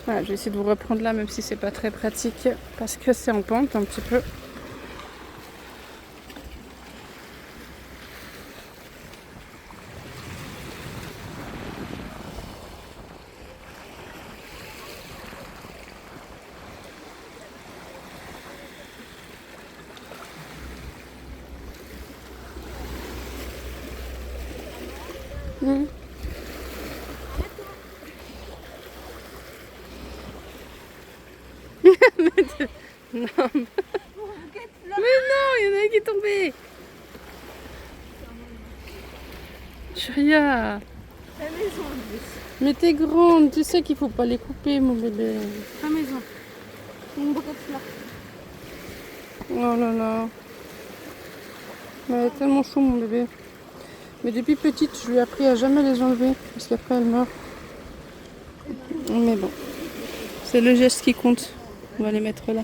Voilà, je vais essayer de vous reprendre là, même si c'est pas très pratique, parce que c'est en pente un petit peu. Mmh. Non. Mais non, il y en a un qui est tombé. Churia. Mais t'es grande, tu sais qu'il faut pas les couper, mon bébé. À la maison. Une bouquet de fleurs. Oh là là. Mais elle est tellement chou, mon bébé. Mais depuis petite, je lui ai appris à jamais les enlever, parce qu'après elle meurt. Mais bon, c'est le geste qui compte. On va les mettre là.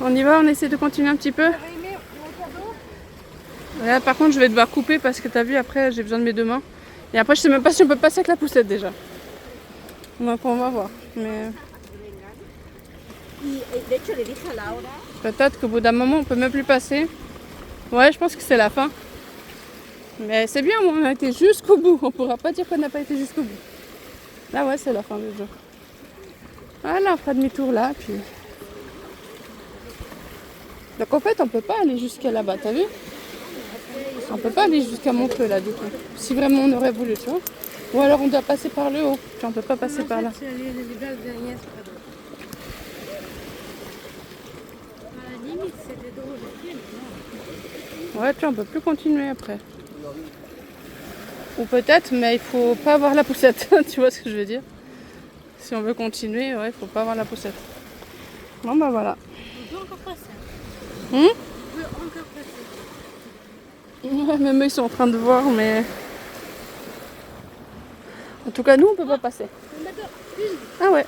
On y va, on essaie de continuer un petit peu. Là, par contre, je vais devoir couper parce que t'as vu, après, j'ai besoin de mes deux mains. Et après, je sais même pas si on peut passer avec la poussette déjà. Donc, on va voir. Mais peut-être qu'au bout d'un moment, on peut même plus passer. Ouais, je pense que c'est la fin. Mais c'est bien, on a été jusqu'au bout. On pourra pas dire qu'on n'a pas été jusqu'au bout. Là, ouais, c'est la fin du jeu. Voilà, on fera demi-tour là, puis... Donc en fait, on peut pas aller jusqu'à là-bas, t'as vu? On peut pas aller jusqu'à Montreux là, du coup. Si vraiment on aurait voulu, tu vois. Ou alors on doit passer par le haut. Puis on peut pas passer par là. À la limite, c'était drôle. Ouais, tu vois, on peut plus continuer après. Ou peut-être, mais il faut pas avoir la poussette. Tu vois ce que je veux dire? Si on veut continuer, ouais, il faut pas avoir la poussette. Bon bah voilà. On peut encore passer. Hmm? On peut encore passer. Ouais, même eux ils sont en train de voir, mais... En tout cas, nous on peut pas passer. Ah ouais.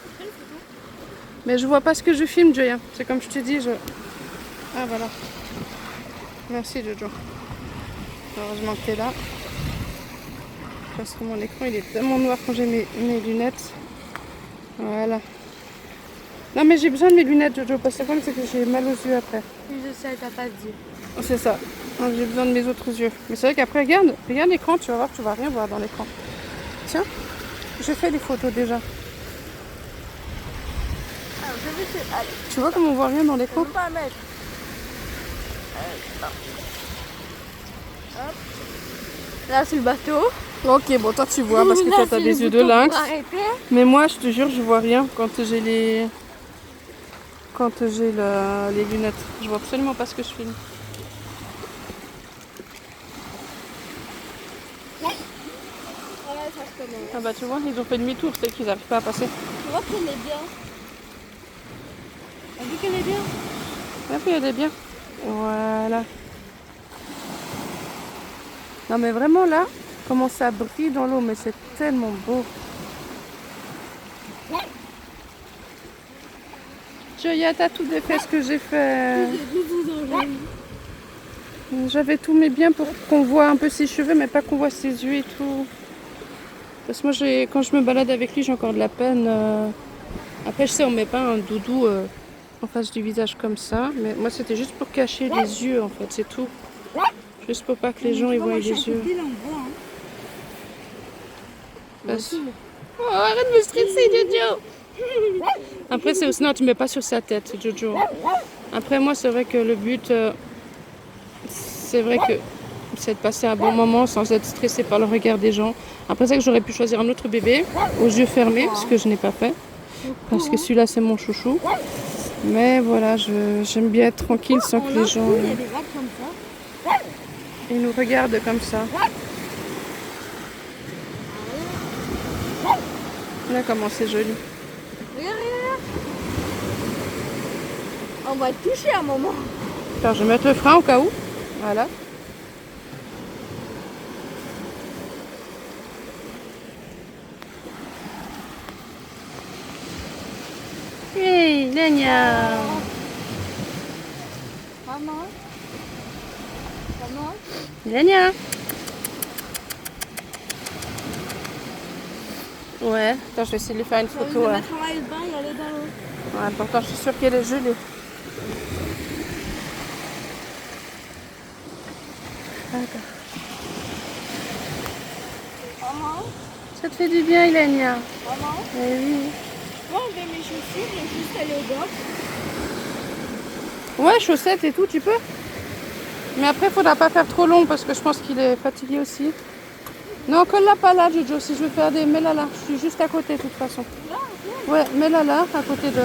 Mais je vois pas ce que je filme, Joya. C'est comme je te dis, je... Ah voilà. Merci Jojo. Heureusement que t'es là. Parce que mon écran il est tellement noir quand j'ai mes lunettes. Voilà. Non mais j'ai besoin de mes lunettes Jojo parce que le problème c'est que j'ai mal aux yeux après. Oui, je sais, t'as pas dit. C'est ça. Donc, j'ai besoin de mes autres yeux. Mais c'est vrai qu'après regarde l'écran, tu vas voir, tu vas rien voir dans l'écran. Tiens, j'ai fait des photos déjà. Alors, je vais te... Allez, Tu vois comment on voit rien dans je l'écran? peux pas mettre. Allez, hop. Là, c'est le bateau. Ok, bon toi tu vois parce que Là, toi t'as c'est des le yeux de bouton lynx. pour arrêter. Mais moi je te jure je vois rien quand j'ai les lunettes. Je vois absolument pas ce que je filme. Ouais, ça se connaît. Ah bah tu vois, ils ont fait demi-tour, c'est qu'ils n'arrivent pas à passer. Tu vois qu'elle est bien. T'as vu qu'elle est bien? Ah oui, elle est bien. Voilà. Non mais vraiment là, comment ça brille dans l'eau, mais c'est tellement beau. Joya, t'as tout défait ce que j'ai fait. J'avais tout mis bien pour qu'on voit un peu ses cheveux, mais pas qu'on voit ses yeux et tout. Parce que moi, quand je me balade avec lui, j'ai encore de la peine. Après, je sais, on met pas un doudou en face du visage comme ça. Mais moi, c'était juste pour cacher les yeux, en fait, c'est tout. Juste pour pas que les gens ils voient les yeux. Oh, arrête de me stresser, Jojo. Après, c'est aussi... Non, tu mets pas sur sa tête, Jojo. Après, moi, c'est vrai que le but... c'est vrai que c'est de passer un bon moment sans être stressé par le regard des gens. Après, c'est que j'aurais pu choisir un autre bébé aux yeux fermés, ce que je n'ai pas fait. Parce que celui-là, c'est mon chouchou. Mais voilà, j'aime bien être tranquille sans que les gens... Il y a des vagues comme ça. Ils nous regardent comme ça. Là, comment c'est joli. Regarde, regarde. On va être touché à un moment. Alors, je vais mettre le frein au cas où. Voilà. Hey, Lenia. Maman. Maman. Lenia. Ouais, attends, je vais essayer de lui faire une J'ai envie photo. de Ouais. mettre en maillot de bain et aller dans l'eau. Ouais, pourtant, je suis sûre qu'elle est gelée. D'accord. Maman. Ça te fait du bien, Ilenia? Maman. Eh oui. Moi, on met mes chaussures, j'ai juste aller au box. Ouais, chaussettes et tout, tu peux. Mais après, il faudra pas faire trop long parce que je pense qu'il est fatigué aussi. Non, colle-la pas là, Jojo. Si je veux faire des... Mets-la là. Je suis juste à côté, de toute façon. Ouais, mets-la là, à côté de...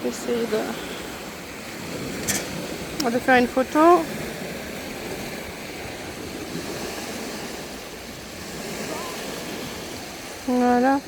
Essayer de faire une photo. Voilà.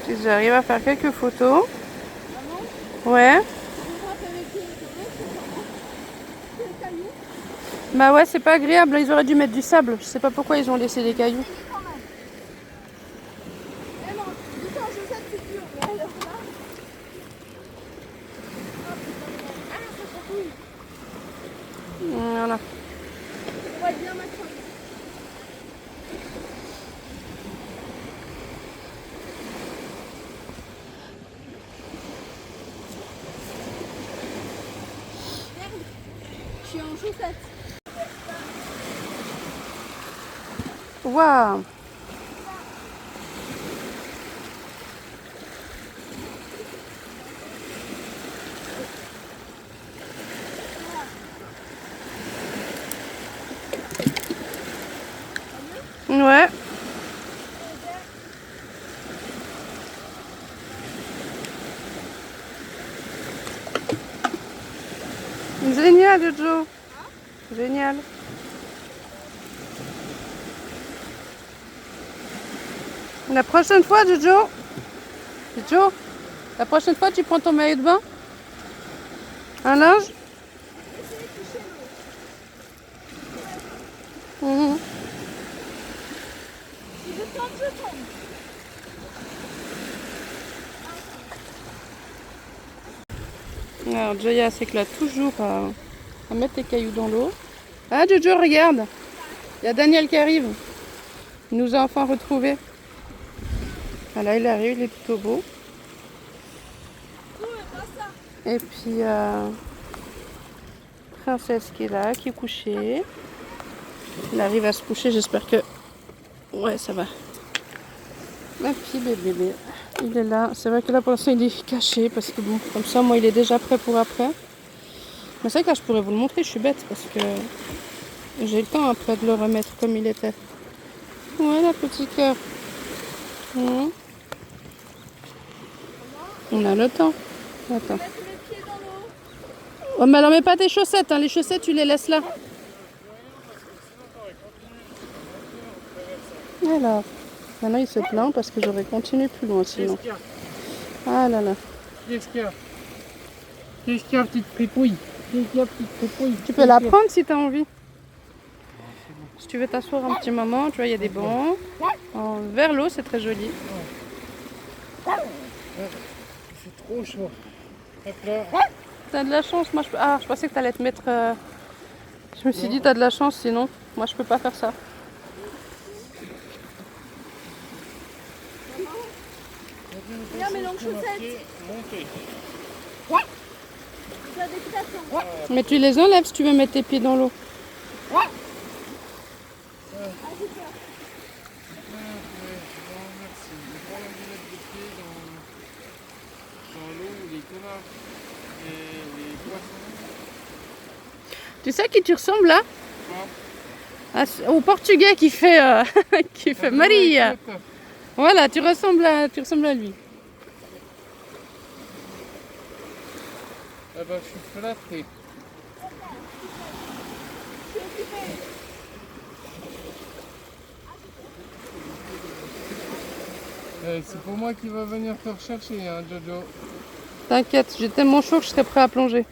Si j'arrive à faire quelques photos. Ouais. Bah ouais, c'est pas agréable. Ils auraient dû mettre du sable. Je sais pas pourquoi ils ont laissé des cailloux. Eh non, du coup, en chaussettes, c'est dur. Mais alors là... Ah, c'est trop cool. Voilà. On va bien mettre ça. Je suis en chaussettes. Waouh. Ouais. Génial, Jojo. Génial. La prochaine fois, Jojo. Jojo, la prochaine fois, tu prends ton maillot de bain. Un linge. Mhm. Si je tombe, je tombe. Alors Joya s'éclate toujours à mettre les cailloux dans l'eau. Ah Jojo, regarde, il y a Daniel qui arrive. Il nous a enfin retrouvés. Voilà, il arrive, il est plutôt beau. Et puis Princesse qui est là, qui est couchée. Il arrive à se coucher, j'espère que... Ouais, ça va. Et puis bébé, il est là. C'est vrai que là pour l'instant il est caché parce que bon, comme ça moi il est déjà prêt pour après. Mais c'est vrai que là je pourrais vous le montrer, je suis bête parce que j'ai le temps après de le remettre comme il était. Voilà, petit cœur. Mhm. On a le temps. Attends. Oh, mais alors mets pas tes chaussettes, hein. Les chaussettes tu les laisses là. Alors, maintenant il se plaint parce que j'aurais continué plus loin sinon. Ah là là. Qu'est-ce qu'il y a? Qu'est-ce qu'il y a, petite fripouille? Qu'est-ce qu'il y a, petite fripouille? Tu peux la prendre si tu as envie. Si tu veux t'asseoir un petit moment, tu vois, il y a des bancs. Vers l'eau, c'est très joli. C'est trop chaud. Hop là. T'as de la chance, moi je pensais que t'allais te mettre... Je me suis dit t'as de la chance sinon, moi je peux pas faire ça. Regarde mes longues chaussettes. Montez. Tu as des équitation. Mais tu les enlèves si tu veux mettre tes pieds dans l'eau. Merci. Je prends la lunette de pied dans l'eau où les canards et les poissons. Tu sais à qui tu ressembles là? Au Portugais qui fait, qui fait Maria. Voilà, tu ressembles à lui. Ah bah je suis flatté. C'est pour moi qui va venir te rechercher, hein, Jojo. T'inquiète, j'ai tellement chaud que je serais prêt à plonger.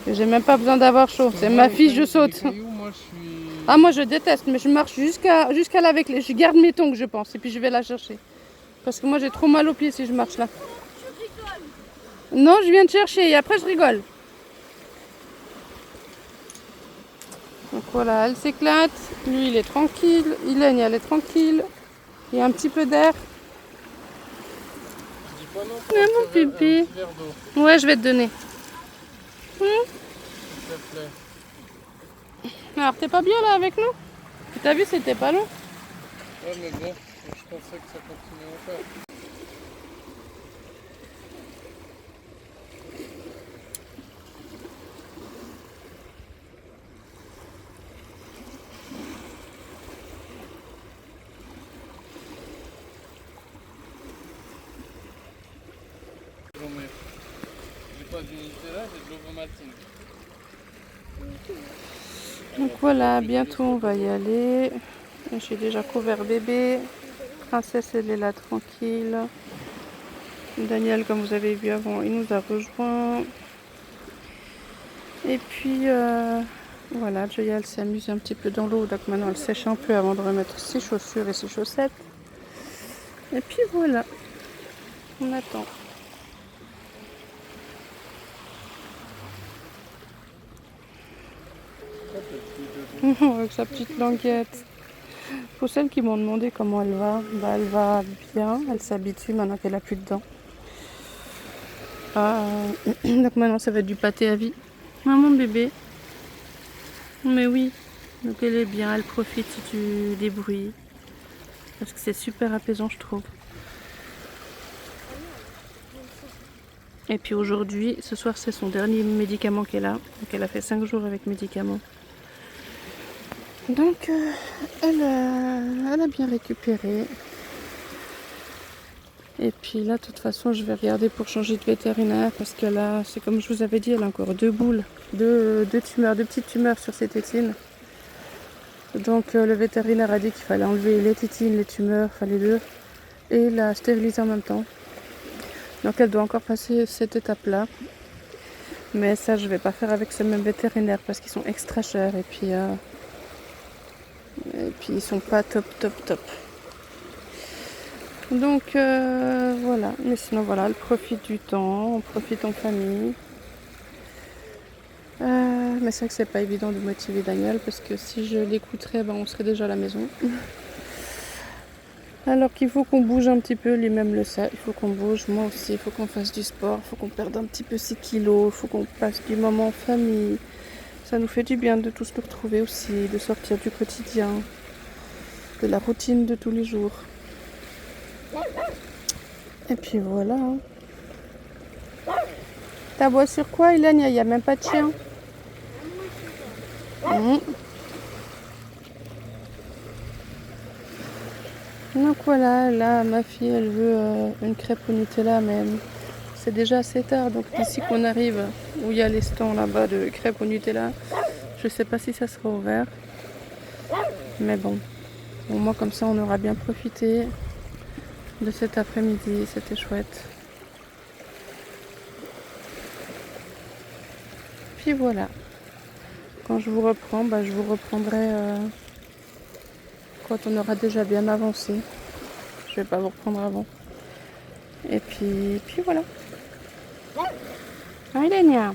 Et j'ai même pas besoin d'avoir chaud, c'est ma fille, je saute. Moi, je suis... Ah moi je déteste, mais je marche jusqu'à là avec les... Je garde mes tongs je pense, et puis je vais la chercher. Parce que moi j'ai trop mal aux pieds si je marche là. Non, je viens de chercher et après je rigole. Donc voilà, elle s'éclate. Lui il est tranquille. Hélène elle est tranquille. Il y a un petit peu d'air. Je dis pas non, Ah, mon un pipi. petit verre d'eau, Ouais, je vais te donner. s'il te plaît. Alors t'es pas bien là avec nous? T'as vu c'était pas long. Ouais mais bon, je pensais que ça continuait encore. J'ai pas d'unité là, j'ai de l'ovomaltine. Donc voilà, bientôt on va y aller. J'ai déjà couvert bébé. Princesse elle est là tranquille. Daniel comme vous avez vu avant il nous a rejoint. Et puis voilà, Joya elle s'amuse un petit peu dans l'eau. Donc maintenant elle sèche un peu avant de remettre ses chaussures et ses chaussettes. Et puis voilà, on attend. Avec sa petite languette. Pour celles qui m'ont demandé comment elle va, bah elle va bien, elle s'habitue maintenant qu'elle a plus de dents. Donc maintenant ça va être du pâté à vie. Maman bébé. Mais oui, donc elle est bien, elle profite des bruits. Parce que c'est super apaisant je trouve. Et puis aujourd'hui, ce soir c'est son dernier médicament qu'elle a. Donc elle a fait 5 jours avec médicaments. Donc elle a bien récupéré. Et puis là de toute façon je vais regarder pour changer de vétérinaire parce que là c'est comme je vous avais dit, elle a encore 2 boules, deux tumeurs, 2 petites tumeurs sur ses tétines. Donc le vétérinaire a dit qu'il fallait enlever les tétines, les tumeurs, enfin les deux, et la stériliser en même temps. Donc elle doit encore passer cette étape là. Mais ça, je vais pas faire avec ce même vétérinaire parce qu'ils sont extra chers et puis ils sont pas top. Donc voilà. Mais sinon voilà, elle profite du temps, on profite en famille. Mais c'est vrai que c'est pas évident de motiver Daniel parce que si je l'écouterais, on serait déjà à la maison. Alors qu'il faut qu'on bouge un petit peu, lui-même le sait, il faut qu'on bouge, moi aussi, il faut qu'on fasse du sport, il faut qu'on perde un petit peu ses kilos, il faut qu'on passe du moment en famille. Ça nous fait du bien de tous nous retrouver aussi, de sortir du quotidien, de la routine de tous les jours. Et puis voilà. T'aboies sur quoi, Hélène? Il n'y a même pas de chien. Donc voilà, là ma fille elle veut une crêpe au Nutella, mais c'est déjà assez tard, donc d'ici qu'on arrive où il y a les stands là-bas de crêpes au Nutella, je sais pas si ça sera ouvert. Mais bon, au moins comme ça on aura bien profité de cet après-midi, c'était chouette. Puis voilà, quand je vous reprends, je vous reprendrai quand on aura déjà bien avancé. Je vais pas vous reprendre avant. Et puis voilà. Ah, Hélène.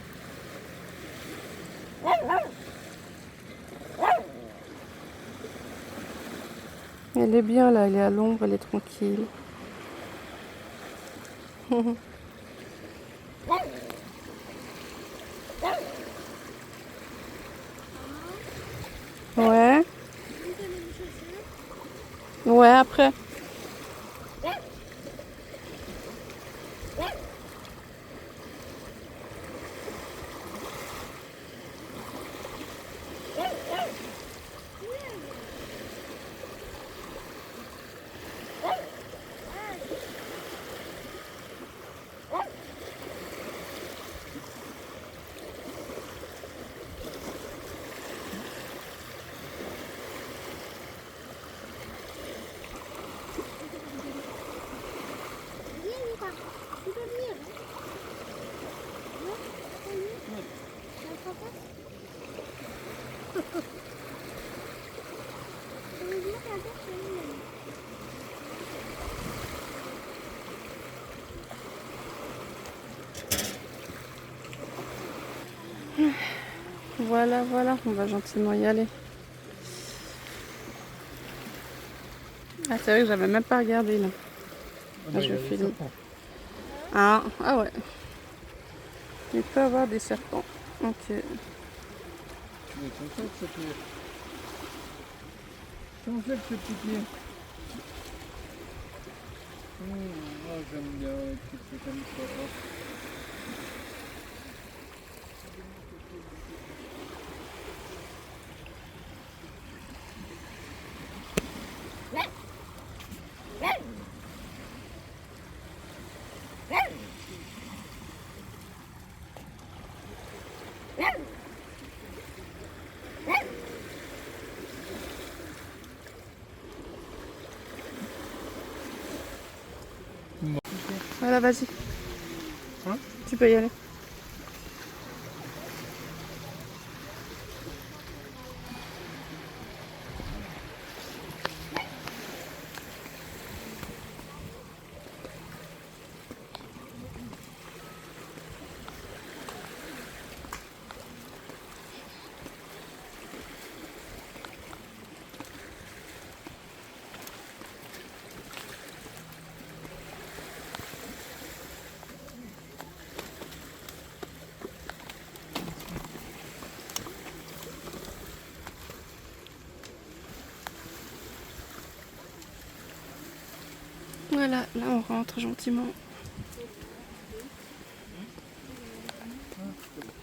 Elle est bien là, elle est à l'ombre, elle est tranquille. Ouais. Ouais, après. Voilà, on va gentiment y aller. Ah, c'est vrai que j'avais même pas regardé là. Je filme. Ah ouais. Il peut y avoir des serpents. Ok. Comment fait ce petit pied? J'aime bien les petits trucs comme ça. Voilà, vas-y. Hein? Tu peux y aller. Voilà, là on rentre gentiment.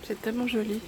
C'est tellement joli.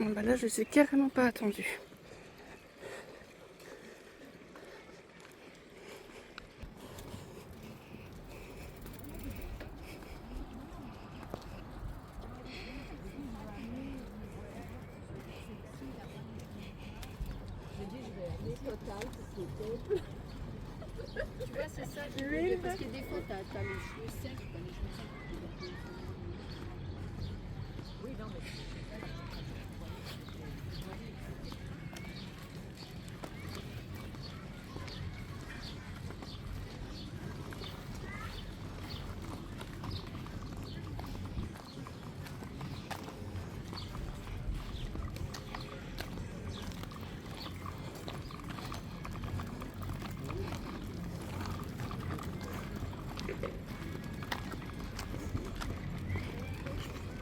Bon, bah là, je suis carrément pas attendue. Tu vois, c'est ça. L'huile. Parce que des fois, t'as les cheveux secs. T'as les cheveux secs. Oui, non, mais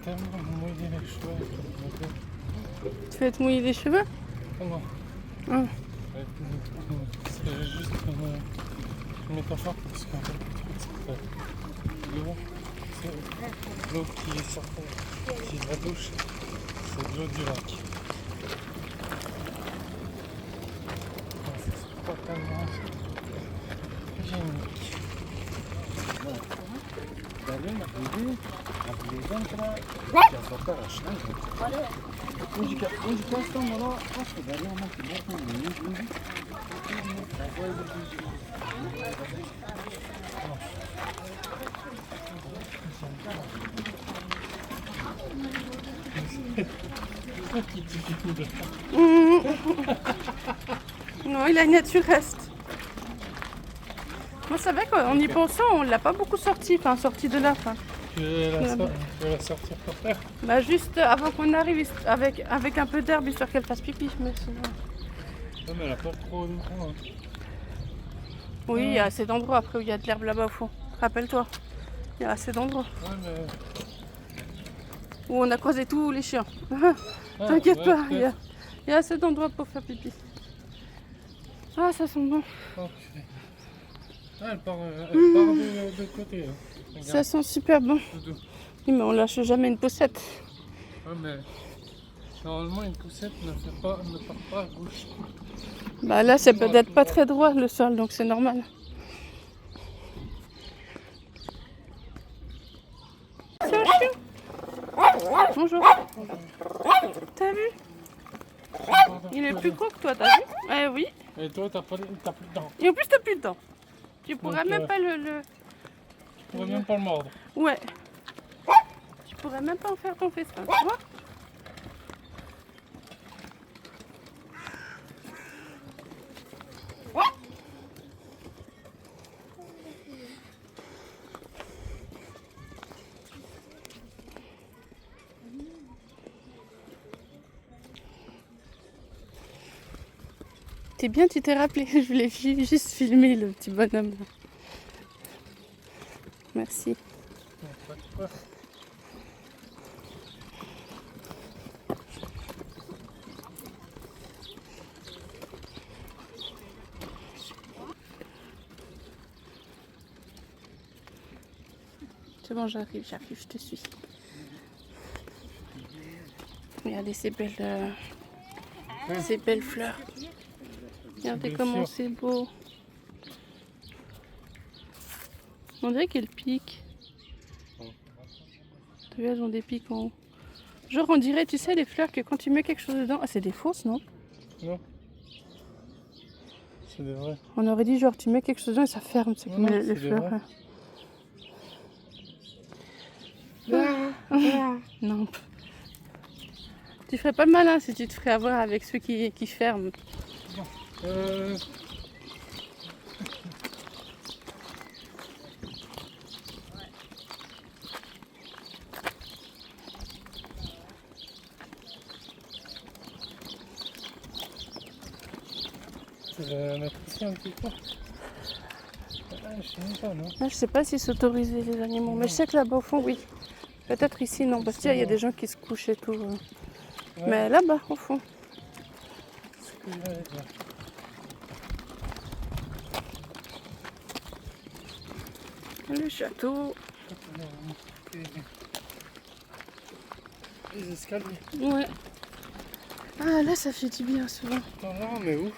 Tellement mouillé les cheveux. Tu vas te mouiller les cheveux? Comment? Ah. C'est juste une métaphore parce qu'en fait, l'eau, c'est l'eau qui est sortie de la douche, c'est de l'eau du lac. C'est pas tellement hygiénique. Non, il a une nature reste. Moi, c'est vrai qu'en y pensant, on l'a pas beaucoup sorti, enfin sorti de là. Enfin. Tu veux la sortir pour terre? Bah juste avant qu'on arrive, avec un peu d'herbe, histoire qu'elle fasse pipi. Mais sinon... Non, mais elle a pas trop de temps. Hein. Oui, il y a assez d'endroits après où il y a de l'herbe là-bas au fond. Rappelle-toi, il y a assez d'endroits. Ouais, mais... Où on a croisé tous les chiens. T'inquiète ouais, pas, il y a assez d'endroits pour faire pipi. Ah, ça sent bon. Okay. Ah, elle part de l'autre côté. Hein. Ça sent super bon. Doudou. Oui, mais on lâche jamais une poussette. Ouais, mais normalement, une poussette ne part pas à gauche. Bah là, c'est peut-être pas très droit le sol, donc c'est normal. C'est un chien. Bonjour. T'as vu? Il est plus gros que toi, t'as vu? Eh oui. Et toi, t'as plus de dents. Et en plus, t'as plus de dents. Tu pourrais Donc, même pas le... Tu pourrais même pas le mordre. Ouais. Tu pourrais même pas en faire ton festin, tu vois? C'est bien, tu t'es rappelé. Je voulais juste filmer le petit bonhomme là. Merci. C'est bon, j'arrive, je te suis. Regardez ces belles fleurs. Regardez comment c'est beau. On dirait qu'elles piquent. Tu vois, elles ont des pics en haut. Genre, on dirait, tu sais, les fleurs que quand tu mets quelque chose dedans... Ah, c'est des fausses, non? Non. C'est des vrais. On aurait dit, genre, tu mets quelque chose dedans et ça ferme. C'est comme les fleurs. Non. Tu ferais pas le malin si tu te ferais avoir avec ceux qui ferment. C'est la pression un petit peu. Je sais même pas, non? Là, je sais pas si c'est autorisé les animaux, mais je sais que là-bas au fond, oui. Peut-être ici, non, parce qu'il y a des gens qui se couchent et tout. Ouais. Mais là-bas, au fond. C'est ce que j'allais dire. Le château. Les escaliers. Ouais. Ah là, ça fait du bien souvent. Attends, là, on est où?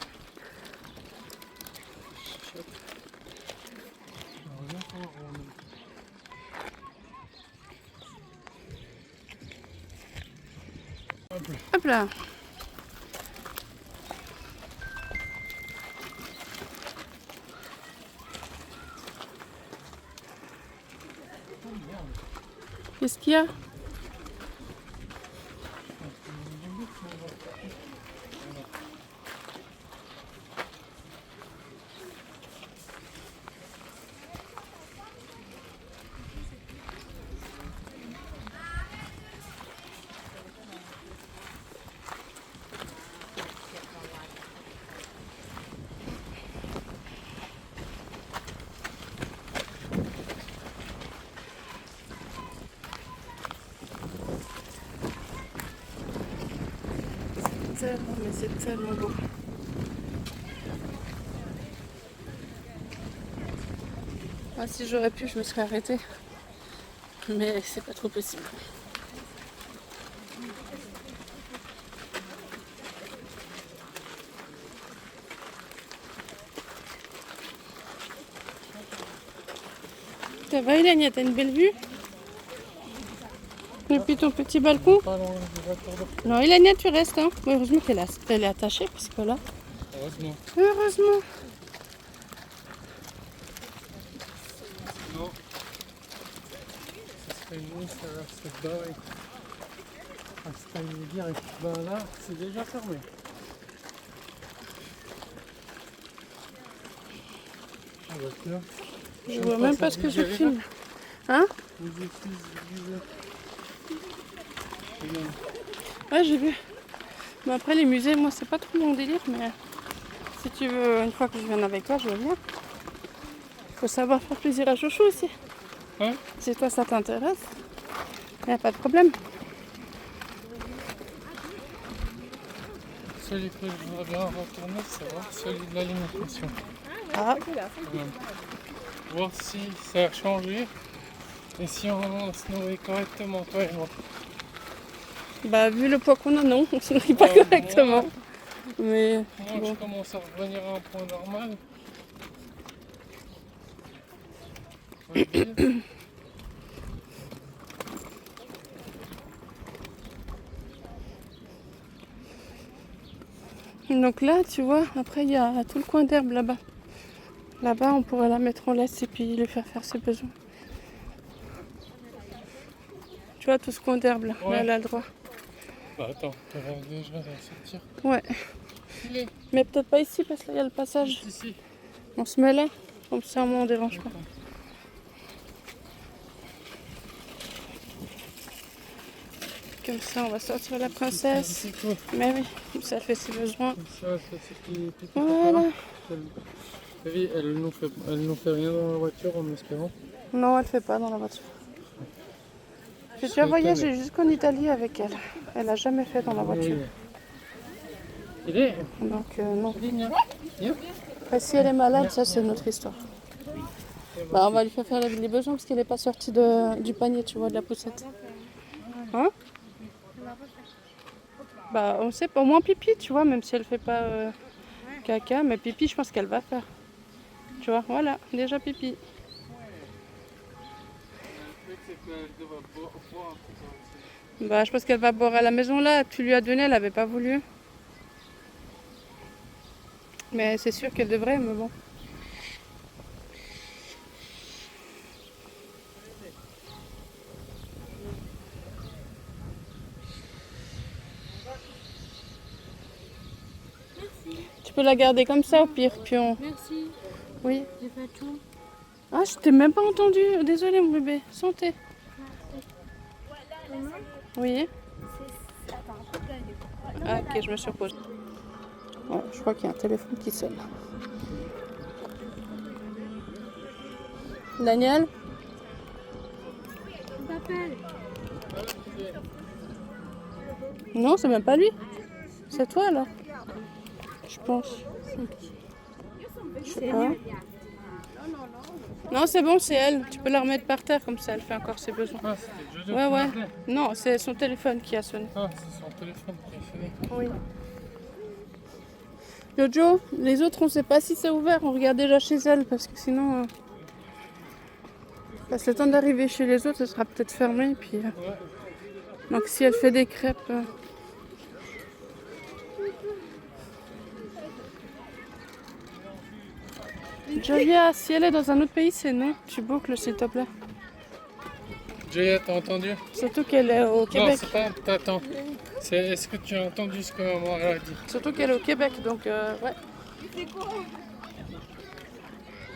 Hop là. Qu'est-ce qu'il y a? Mais c'est tellement beau. Ah, si j'aurais pu, je me serais arrêtée. Mais c'est pas trop possible. Ça va, Hélène, t'as une belle vue? Depuis ton petit balcon? Pas loin des voitures de... Non, Hélène, tu restes. Hein. Heureusement qu'elle est attachée, parce que là... Heureusement. Heureusement. Non. Ça serait mieux, ça reste barré. Ah, c'est pas une direct. Ben là, c'est déjà fermé. Ah bah tiens. Je vois même pas ce que je filme. Hein? Ouais, j'ai vu. Mais après, les musées, moi, c'est pas trop mon délire, mais si tu veux, une fois que je viens avec toi, je viens. Faut savoir faire plaisir à Chouchou aussi. Ouais. Si toi, ça t'intéresse, y a pas de problème. Celui que je voudrais bien retourner, c'est voir celui de l'alimentation. Ah, Voir si ça a changé et si on se nourrit correctement, toi et moi. bah, vu le poids qu'on a, non, on se nourrit pas Ah, correctement. Mais Moi, bon. je commence à revenir à un point normal. On va dire. Donc là, tu vois, après, il y a tout le coin d'herbe là-bas. Là-bas, on pourrait la mettre en laisse et puis lui faire faire ses besoins. Tu vois, tout ce coin d'herbe là, Ouais. là, elle a le droit. Bah attends, tu vas déjà la sortir. Ouais. Il est Mais peut-être pas ici parce qu'il y a le passage. ici. On se met là, comme ça au moins on dérange pas. Comme ça on va sortir la princesse. C'est quoi? Mais oui, comme ça elle fait ses besoins. Ça c'est qui Voilà. T'as vu, elle nous fait rien dans la voiture en espérant. Non, elle fait pas dans la voiture. J'ai déjà voyagé jusqu'en Italie avec elle. Elle a jamais fait dans la voiture. Il est. Donc non. Viens. Après, si elle est malade, ça c'est notre histoire. Bah on va lui faire les besoins parce qu'elle n'est pas sortie du panier, tu vois, de la poussette. Hein? Bah on sait pas, au moins pipi, tu vois, même si elle fait pas caca, mais pipi je pense qu'elle va faire. Tu vois, voilà, déjà pipi. Bah je pense qu'elle va boire à la maison là, tu lui as donné, elle avait pas voulu. Mais c'est sûr qu'elle devrait, mais bon. Tu peux la garder comme ça au pire, puis on... Merci, Oui. j'ai fait tout. Ah, je t'ai même pas entendu. Désolée mon bébé. Santé. Oui. Ah, ok, je me suis reposée. Ouais, je crois qu'il y a un téléphone qui sonne. Daniel? On t'appelle. Non, c'est même pas lui. C'est toi alors. Je pense. Je sais pas. Non, c'est bon, c'est elle. Tu peux la remettre par terre comme ça, elle fait encore ses besoins. Ah, c'était Jojo Ouais, qui ouais. m'appelait. Non, c'est son téléphone qui a sonné. Ah, c'est son téléphone qui a sonné. Oui. Jojo, les autres, on sait pas si c'est ouvert. On regarde déjà chez elle parce que sinon, passe le temps d'arriver chez les autres, ce sera peut-être fermé. Puis, Ouais. donc si elle fait des crêpes. Julia, si elle est dans un autre pays, c'est non. Tu boucles, s'il te plaît. Joya, t'as entendu? Surtout qu'elle est au Non, Québec. c'est pas. T'attends. Est-ce que tu as entendu ce que maman elle a dit? Surtout qu'elle est au Québec, donc ouais.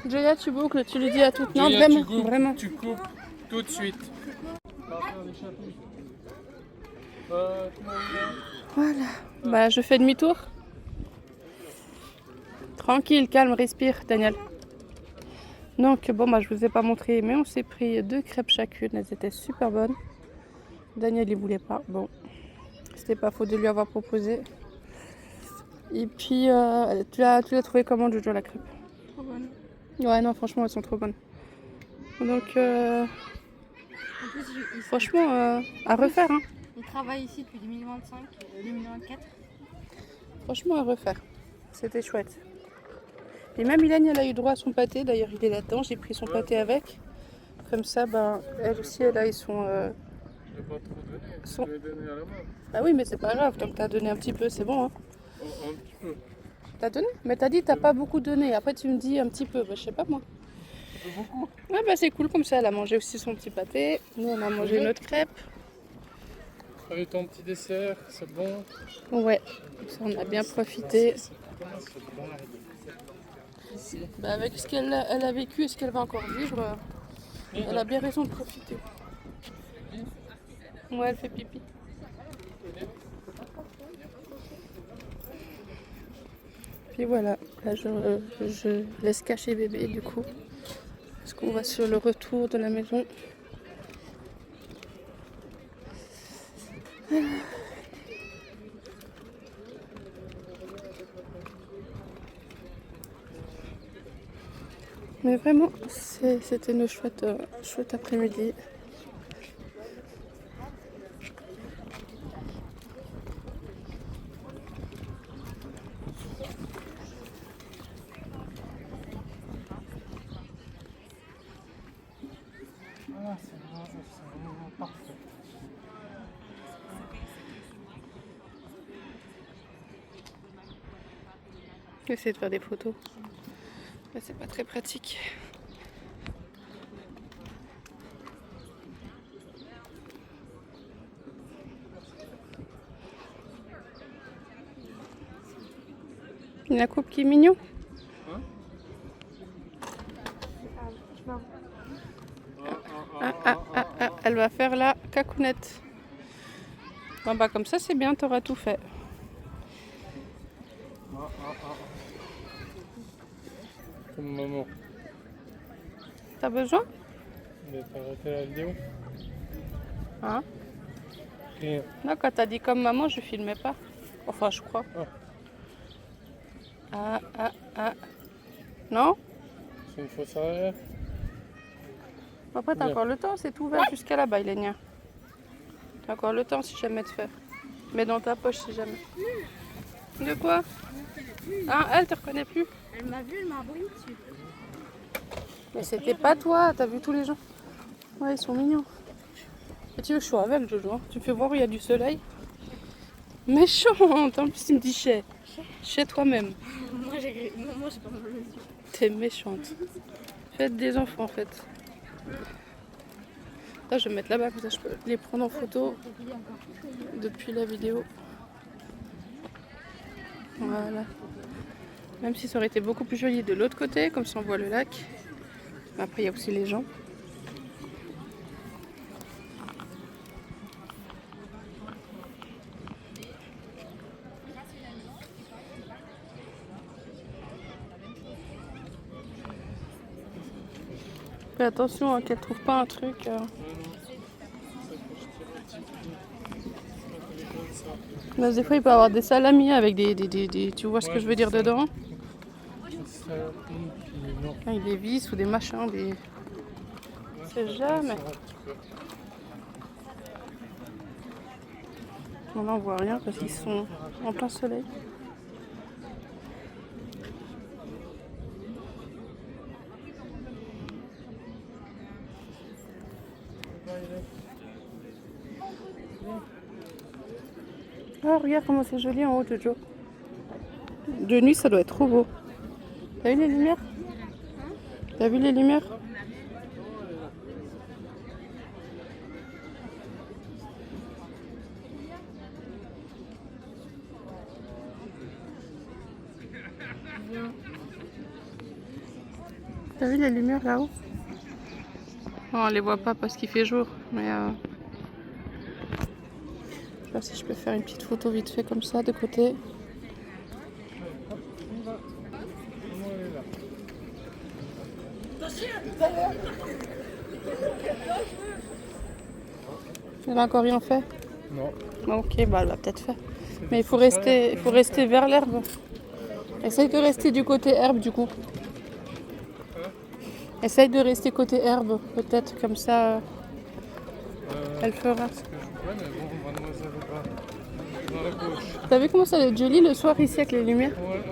Julia, tu boucles, tu lui dis à toutes. Non, Joya, vraiment, tu coupes, vraiment. Tu coupes tout de suite. Voilà. Bah, je fais demi-tour. Tranquille, calme, respire, Daniel. Donc, bon, bah, je vous ai pas montré, mais on s'est pris 2 crêpes chacune. Elles étaient super bonnes. Daniel, il voulait pas. Bon, c'était pas faux de lui avoir proposé. Et puis, tu l'as trouvé comment, Jojo, la crêpe? Trop bonne. Ouais, non, franchement, elles sont trop bonnes. Donc, En plus, franchement, à refaire, hein. il travaille ici depuis 2025, 2024. Franchement, à refaire. C'était chouette. Et même Hélène, elle a eu droit à son pâté. D'ailleurs, il est là-dedans. J'ai pris son pâté avec. Comme ça, ben, elle aussi, elle a eu son... Je vais pas trop donner. Son- Je vais donner à la main. Ah oui, mais c'est pas grave. Tant que t'as donné un petit peu, c'est bon. Hein. Un petit peu. T'as donné? Mais t'as dit que t'as pas beaucoup donné. Après, tu me dis un petit peu. Bah, je sais pas, moi. Beaucoup. Ouais, bah, c'est cool comme ça. Elle a mangé aussi son petit pâté. Nous, on a mangé notre crêpe. T'as eu ton petit dessert, c'est bon. Ouais. Ça, on a bien profité. Comment se barre? Bah, avec ce qu'elle a vécu et ce qu'elle va encore vivre, elle a bien raison de profiter. Ouais, elle fait pipi. Puis voilà, là je laisse cacher bébé du coup. Parce qu'on va sur le retour de la maison. Mais vraiment, c'était une chouette après-midi. Voilà, c'est vraiment parfait. Essayer de faire des photos. Là, c'est pas très pratique. La coupe qui est mignon. Elle va faire la cacounette. Bon bah comme ça c'est bien, t'auras tout fait. Comme maman. T'as besoin? Mais t'as arrêté la vidéo? Hein? Rien. Non, quand t'as dit comme maman, je filmais pas. Enfin, je crois. Ah. Ah. Non? C'est une fausse arrière. Après, t'as Bien. encore le temps, c'est tout ouvert jusqu'à là-bas, Ilénia. T'as encore le temps si jamais de faire. Mets dans ta poche si jamais. De quoi? Hein, elle te reconnaît plus? Elle m'a vu, elle m'a aboyé dessus. Mais c'était pas toi, t'as vu tous les gens. Ouais, ils sont mignons. Et tu veux que je sois avec, Jojo, hein? Tu me fais voir où il y a du soleil. Méchante, en plus tu me dis chez toi-même. Moi, j'ai pas mal les yeux. T'es méchante. Faites des enfants en fait. Là, je vais me mettre là-bas, comme ça je peux les prendre en photo depuis la vidéo. Voilà. Même si ça aurait été beaucoup plus joli de l'autre côté, comme ça on voit le lac. Mais après, il y a aussi les gens. Fais attention qu'elle ne trouve pas un truc. Là, des fois, il peut y avoir des salamis avec des tu vois ce que je veux dire dedans? Ça, puis Non. Avec des vis ou des machins, des... C'est jamais. Bon, là on voit rien parce qu'ils sont en plein soleil. Oh, regarde comment c'est joli en haut, Jojo. De nuit, ça doit être trop beau. T'as vu les lumières? T'as vu les lumières? T'as vu les lumières là-haut? Oh, on les voit pas parce qu'il fait jour, mais je sais pas si je peux faire une petite photo vite fait comme ça de côté. Elle a encore rien fait? Non. Ah, ok, bah elle va peut-être faire. Mais il faut rester vers l'herbe. Essaye de rester du côté herbe du coup. Essaye de rester côté herbe, peut-être comme ça elle fera. Ce que je vois, mais bon, mademoiselle va dans la gauche. T'as vu comment ça va être joli le soir ici avec les lumières? Ouais.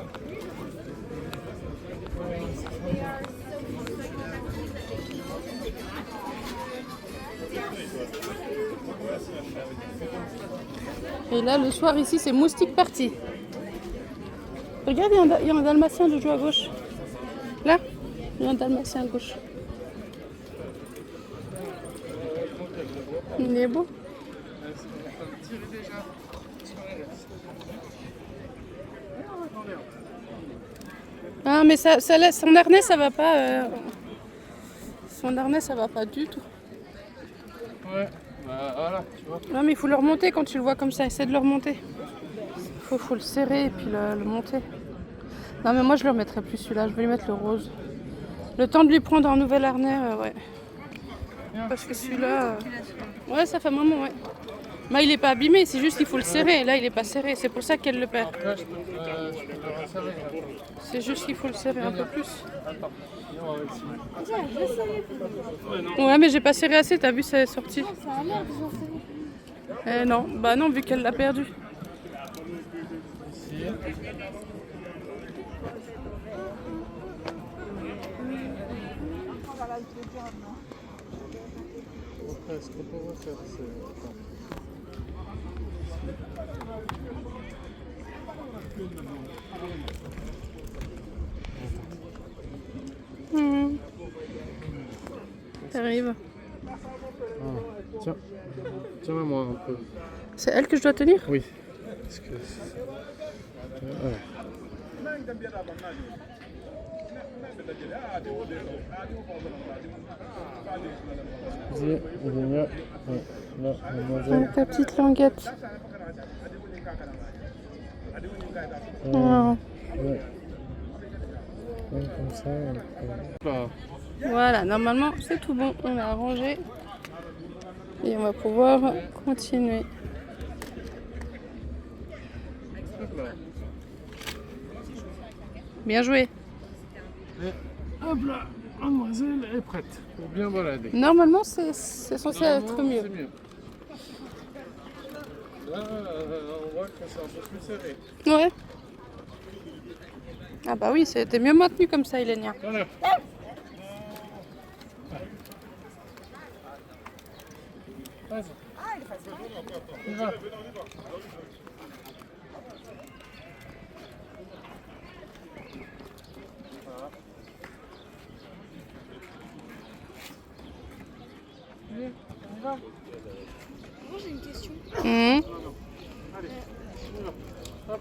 Et là le soir ici c'est moustique party. Regarde, il y a un dalmatien de jouer à gauche. Là, il y a un dalmatien à gauche. Il est beau. Ah mais ça laisse, son harnais ça va pas. Son harnais ça va pas du tout. Ouais, bah voilà, tu vois. Non mais il faut le remonter quand tu le vois comme ça, essaie de le remonter. Faut le serrer et puis le monter. Non mais moi je le remettrai plus celui-là, je vais lui mettre le rose. Le temps de lui prendre un nouvel harnais, ouais. Parce que celui-là... Ouais, ça fait un moment, ouais. Mais il est pas abîmé, c'est juste qu'il faut le serrer. Là il est pas serré, c'est pour ça qu'elle le perd. Après, je peux le resserrer. C'est juste qu'il faut le serrer un peu plus. Attends, viens, on va essayer. Ouais mais j'ai pas serré assez, t'as vu ça est sorti. Ça a l'air qu'ils ont serré. Non, bah non vu qu'elle l'a perdu. Ici. Après, ce qu'on pourrait faire, c'est... Attends. T'arrives. Ah, tiens. Tiens-moi un peu. C'est elle que je dois tenir? Oui. Parce que... Voilà. Vas-y, il est mieux. Ouais, là, mademoiselle. Avec ta petite languette. Oh. Ouais. Ouais, comme ça. Là. Voilà, normalement c'est tout bon, on a arrangé. Et on va pouvoir continuer. Là. Bien joué. Et hop là, mademoiselle est prête pour bien balader. Normalement c'est censé être C'est mieux. mieux. Là, on voit que c'est un peu plus serré. Ouais. Ah bah oui, c'était mieux maintenu comme ça, Ilenia. Voilà. Vas-y. On y va. Allez, on y va. Moi j'ai une question. Mhm. Allez, on y va. Hop,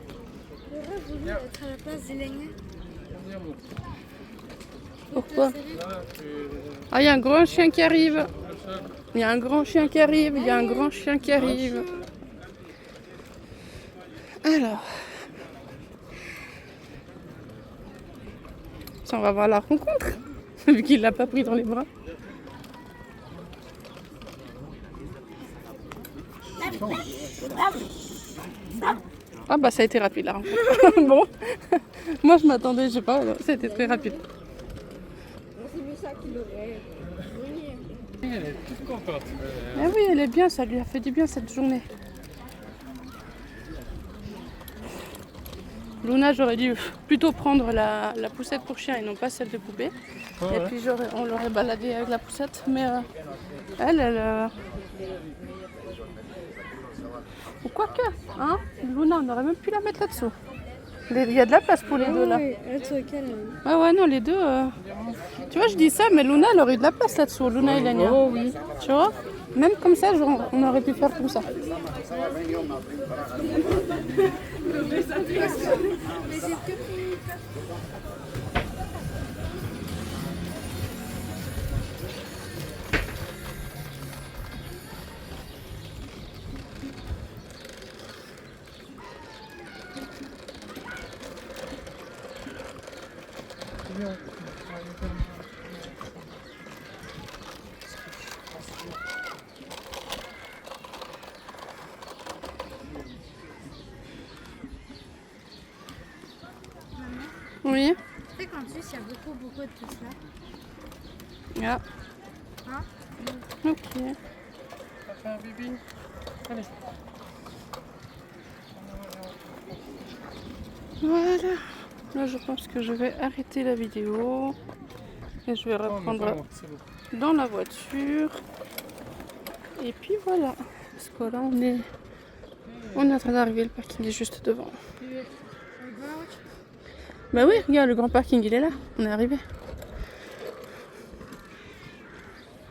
J'aurais voulu être à la place d'Elenia. on y remonte. Pourquoi? Là, tu... Ah, il y a un grand chien qui arrive. Le seul. Il y a un grand chien qui arrive. Il y a un grand chien qui arrive. Alors. Ça, on va voir la rencontre. Vu qu'il l'a pas pris dans les bras. Ah bah ça a été rapide la rencontre. Bon. Moi je m'attendais, je sais pas, ça a été très rapide. ça qu'il aurait bruni. Elle est toute contente. Ah oui, elle est bien, ça lui a fait du bien cette journée. Luna, j'aurais dû plutôt prendre la poussette pour chien et non pas celle de poupée. Ouais, Et ouais. puis on l'aurait baladé avec la poussette. Mais elle... Ou quoique, hein, Luna, on aurait même pu la mettre là-dessous. Il y a de la place pour les deux là. Oui, être calme. Ouais, non, les deux... Tu vois, je dis ça, mais Luna, elle aurait eu de la place là-dessous. Luna et Lania. Oh oui. Tu vois? Même comme ça, on aurait pu faire comme ça. Oui. Tu sais qu'en Suisse, il y a beaucoup de tout ça. Ah. Hein? Ok. Ça fait un bébé. Allez. Voilà. Là, je pense que je vais arrêter la vidéo. Et je vais Oh, mais reprendre vraiment, c'est beau. dans la voiture. Et puis voilà. Parce que là, on est en train d'arriver. Le parking est juste devant. Bah oui, regarde, le grand parking, il est là. On est arrivé.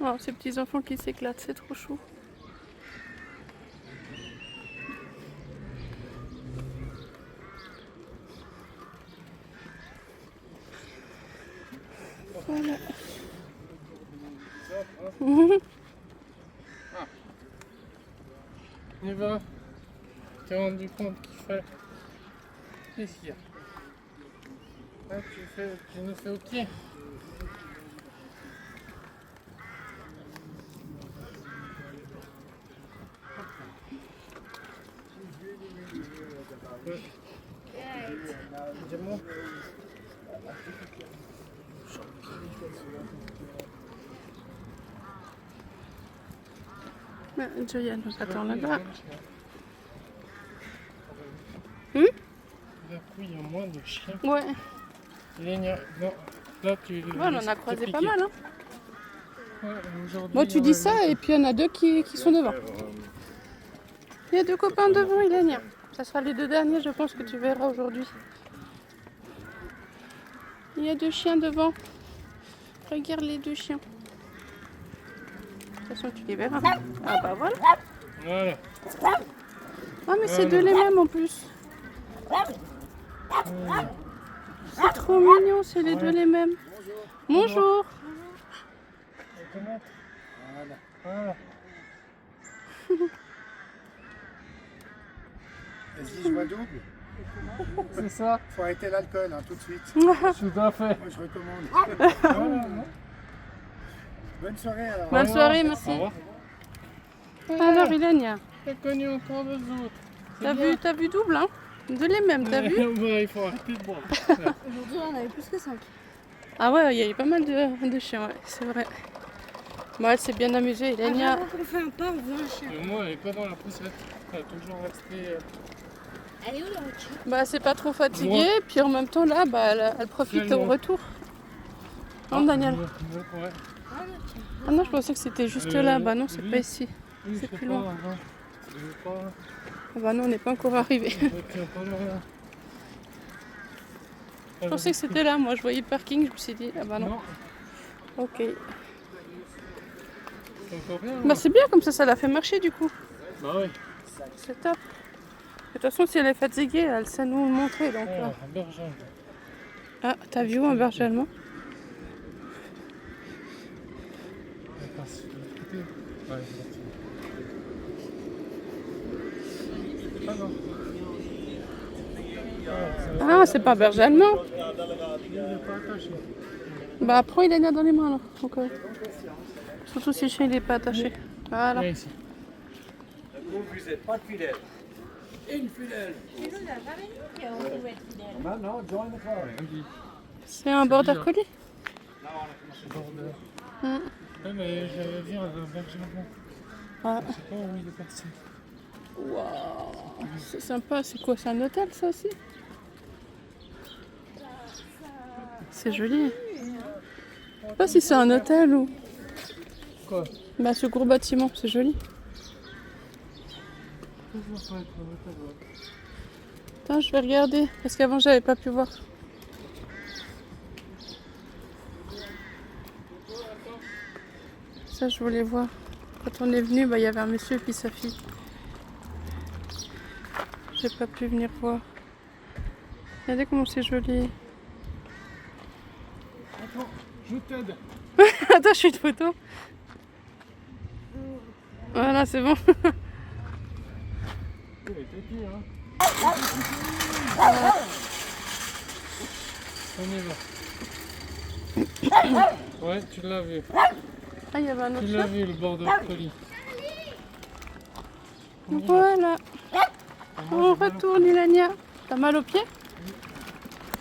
Oh, ces petits enfants qui s'éclatent, c'est trop chou. Voilà. On y va. Tu t'es rendu compte qu'il fait. Qu'est-ce qu'il y a? Là, tu nous fais au pied. Dis-moi. Joya nous attend là-bas. D'un coup, il y a moins de chiens. Ouais, Lénia, non. Là, tu. ouais, on en a croisé pas mal. Hein. Ouais, aujourd'hui, Bon, tu on dis va ça mettre- et puis il y en a deux qui sont devant. Il y a deux copains devant, Ilenia. Ça sera les deux derniers, je pense, que tu verras aujourd'hui. Il y a deux chiens devant. Regarde les deux chiens. De toute façon, tu les verras. Ah bah voilà. Voilà. Ah mais c'est deux les mêmes en plus. C'est trop mignon, c'est les deux les mêmes. Bonjour. Voilà. Vas-y, je vois double. C'est ça. Faut arrêter l'alcool hein, tout de suite. Tout à fait. Moi, je recommande. Voilà, non? Bonne soirée alors. Bonne soirée, merci. Au revoir. Alors Ilenia, T'as connu encore deux autres. t'as vu double hein? Deux les mêmes, t'as vu? Ouais, il faut arrêter de boire. Aujourd'hui, on avait plus que 5. Ah ouais, il y a eu pas mal de chiens, ouais, c'est vrai. Bon, elle s'est bien amusée, Ilenia. On fait un pas, on voit un chien. Et moi, elle est pas dans la poussette. Elle est toujours restée. Elle est où la voiture? Bah, c'est pas trop fatiguée, puis en même temps, là, bah, elle profite Très au loin. retour. Non, Daniel? Ouais. Ah non, je pensais que c'était juste là. Bah non, c'est oui. pas ici. Oui, C'est je plus sais loin. pas, avant. Je sais pas. Ah bah non, on n'est pas encore arrivé. Ok, pas loin. Je pensais que c'était là. Moi, je voyais le parking, je me suis dit, ah bah non. Non, Ok. c'est encore bien. Bah, c'est bien, comme ça l'a fait marcher du coup. Bah oui. C'est top. De toute façon, si elle est fatiguée, elle sait nous montrer. Donc, Oh, un berger. Ah, t'as vu où un berger allemand? Elle passe de l'autre côté. Ouais, c'est parti. Ah non. Ah, c'est pas un berger allemand. Il n'est pas attaché. Bah, prends Ilenia dans les mains alors. Donc, surtout si le chien il est pas attaché. Voilà. Viens ici. Vous n'êtes pas fidèle. Non, non, join the car. C'est un border collie. Border. Mm. Ouais, mais j'allais dire un berger blanc. Ah. Je sais pas où il est parti. Waouh, c'est sympa. C'est quoi? C'est un hôtel, ça aussi? C'est joli. Je sais pas si c'est un hôtel ou... Quoi? Bah, ce gros bâtiment, c'est joli. Ça doit pas être un hôtel, ouais. Attends, je vais regarder, parce qu'avant, j'avais pas pu voir. Ça, je voulais voir. Quand on est venu, bah, il y avait un monsieur et puis sa fille. J'ai pas pu venir voir. Regardez comment c'est joli. Attends, je t'aide. Attends, je fais une photo. Voilà, c'est bon. Il est petit, hein. On y va. Ouais, tu l'as vu. Ah, il y avait un autre Tu chat. l'as vu, le border collie. Voilà. On retourne, Ilania. T'as mal aux pieds?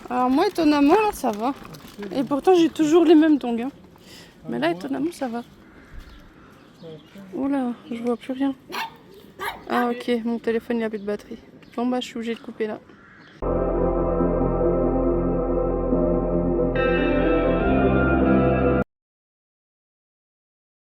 Alors moi, étonnamment, là, ça va. Et pourtant, j'ai toujours les mêmes tongs. Hein. Mais là, étonnamment, ça va. Oula, je vois plus rien. Ah ok, mon téléphone, il n'y a plus de batterie. Bon bah, je suis obligée de couper là.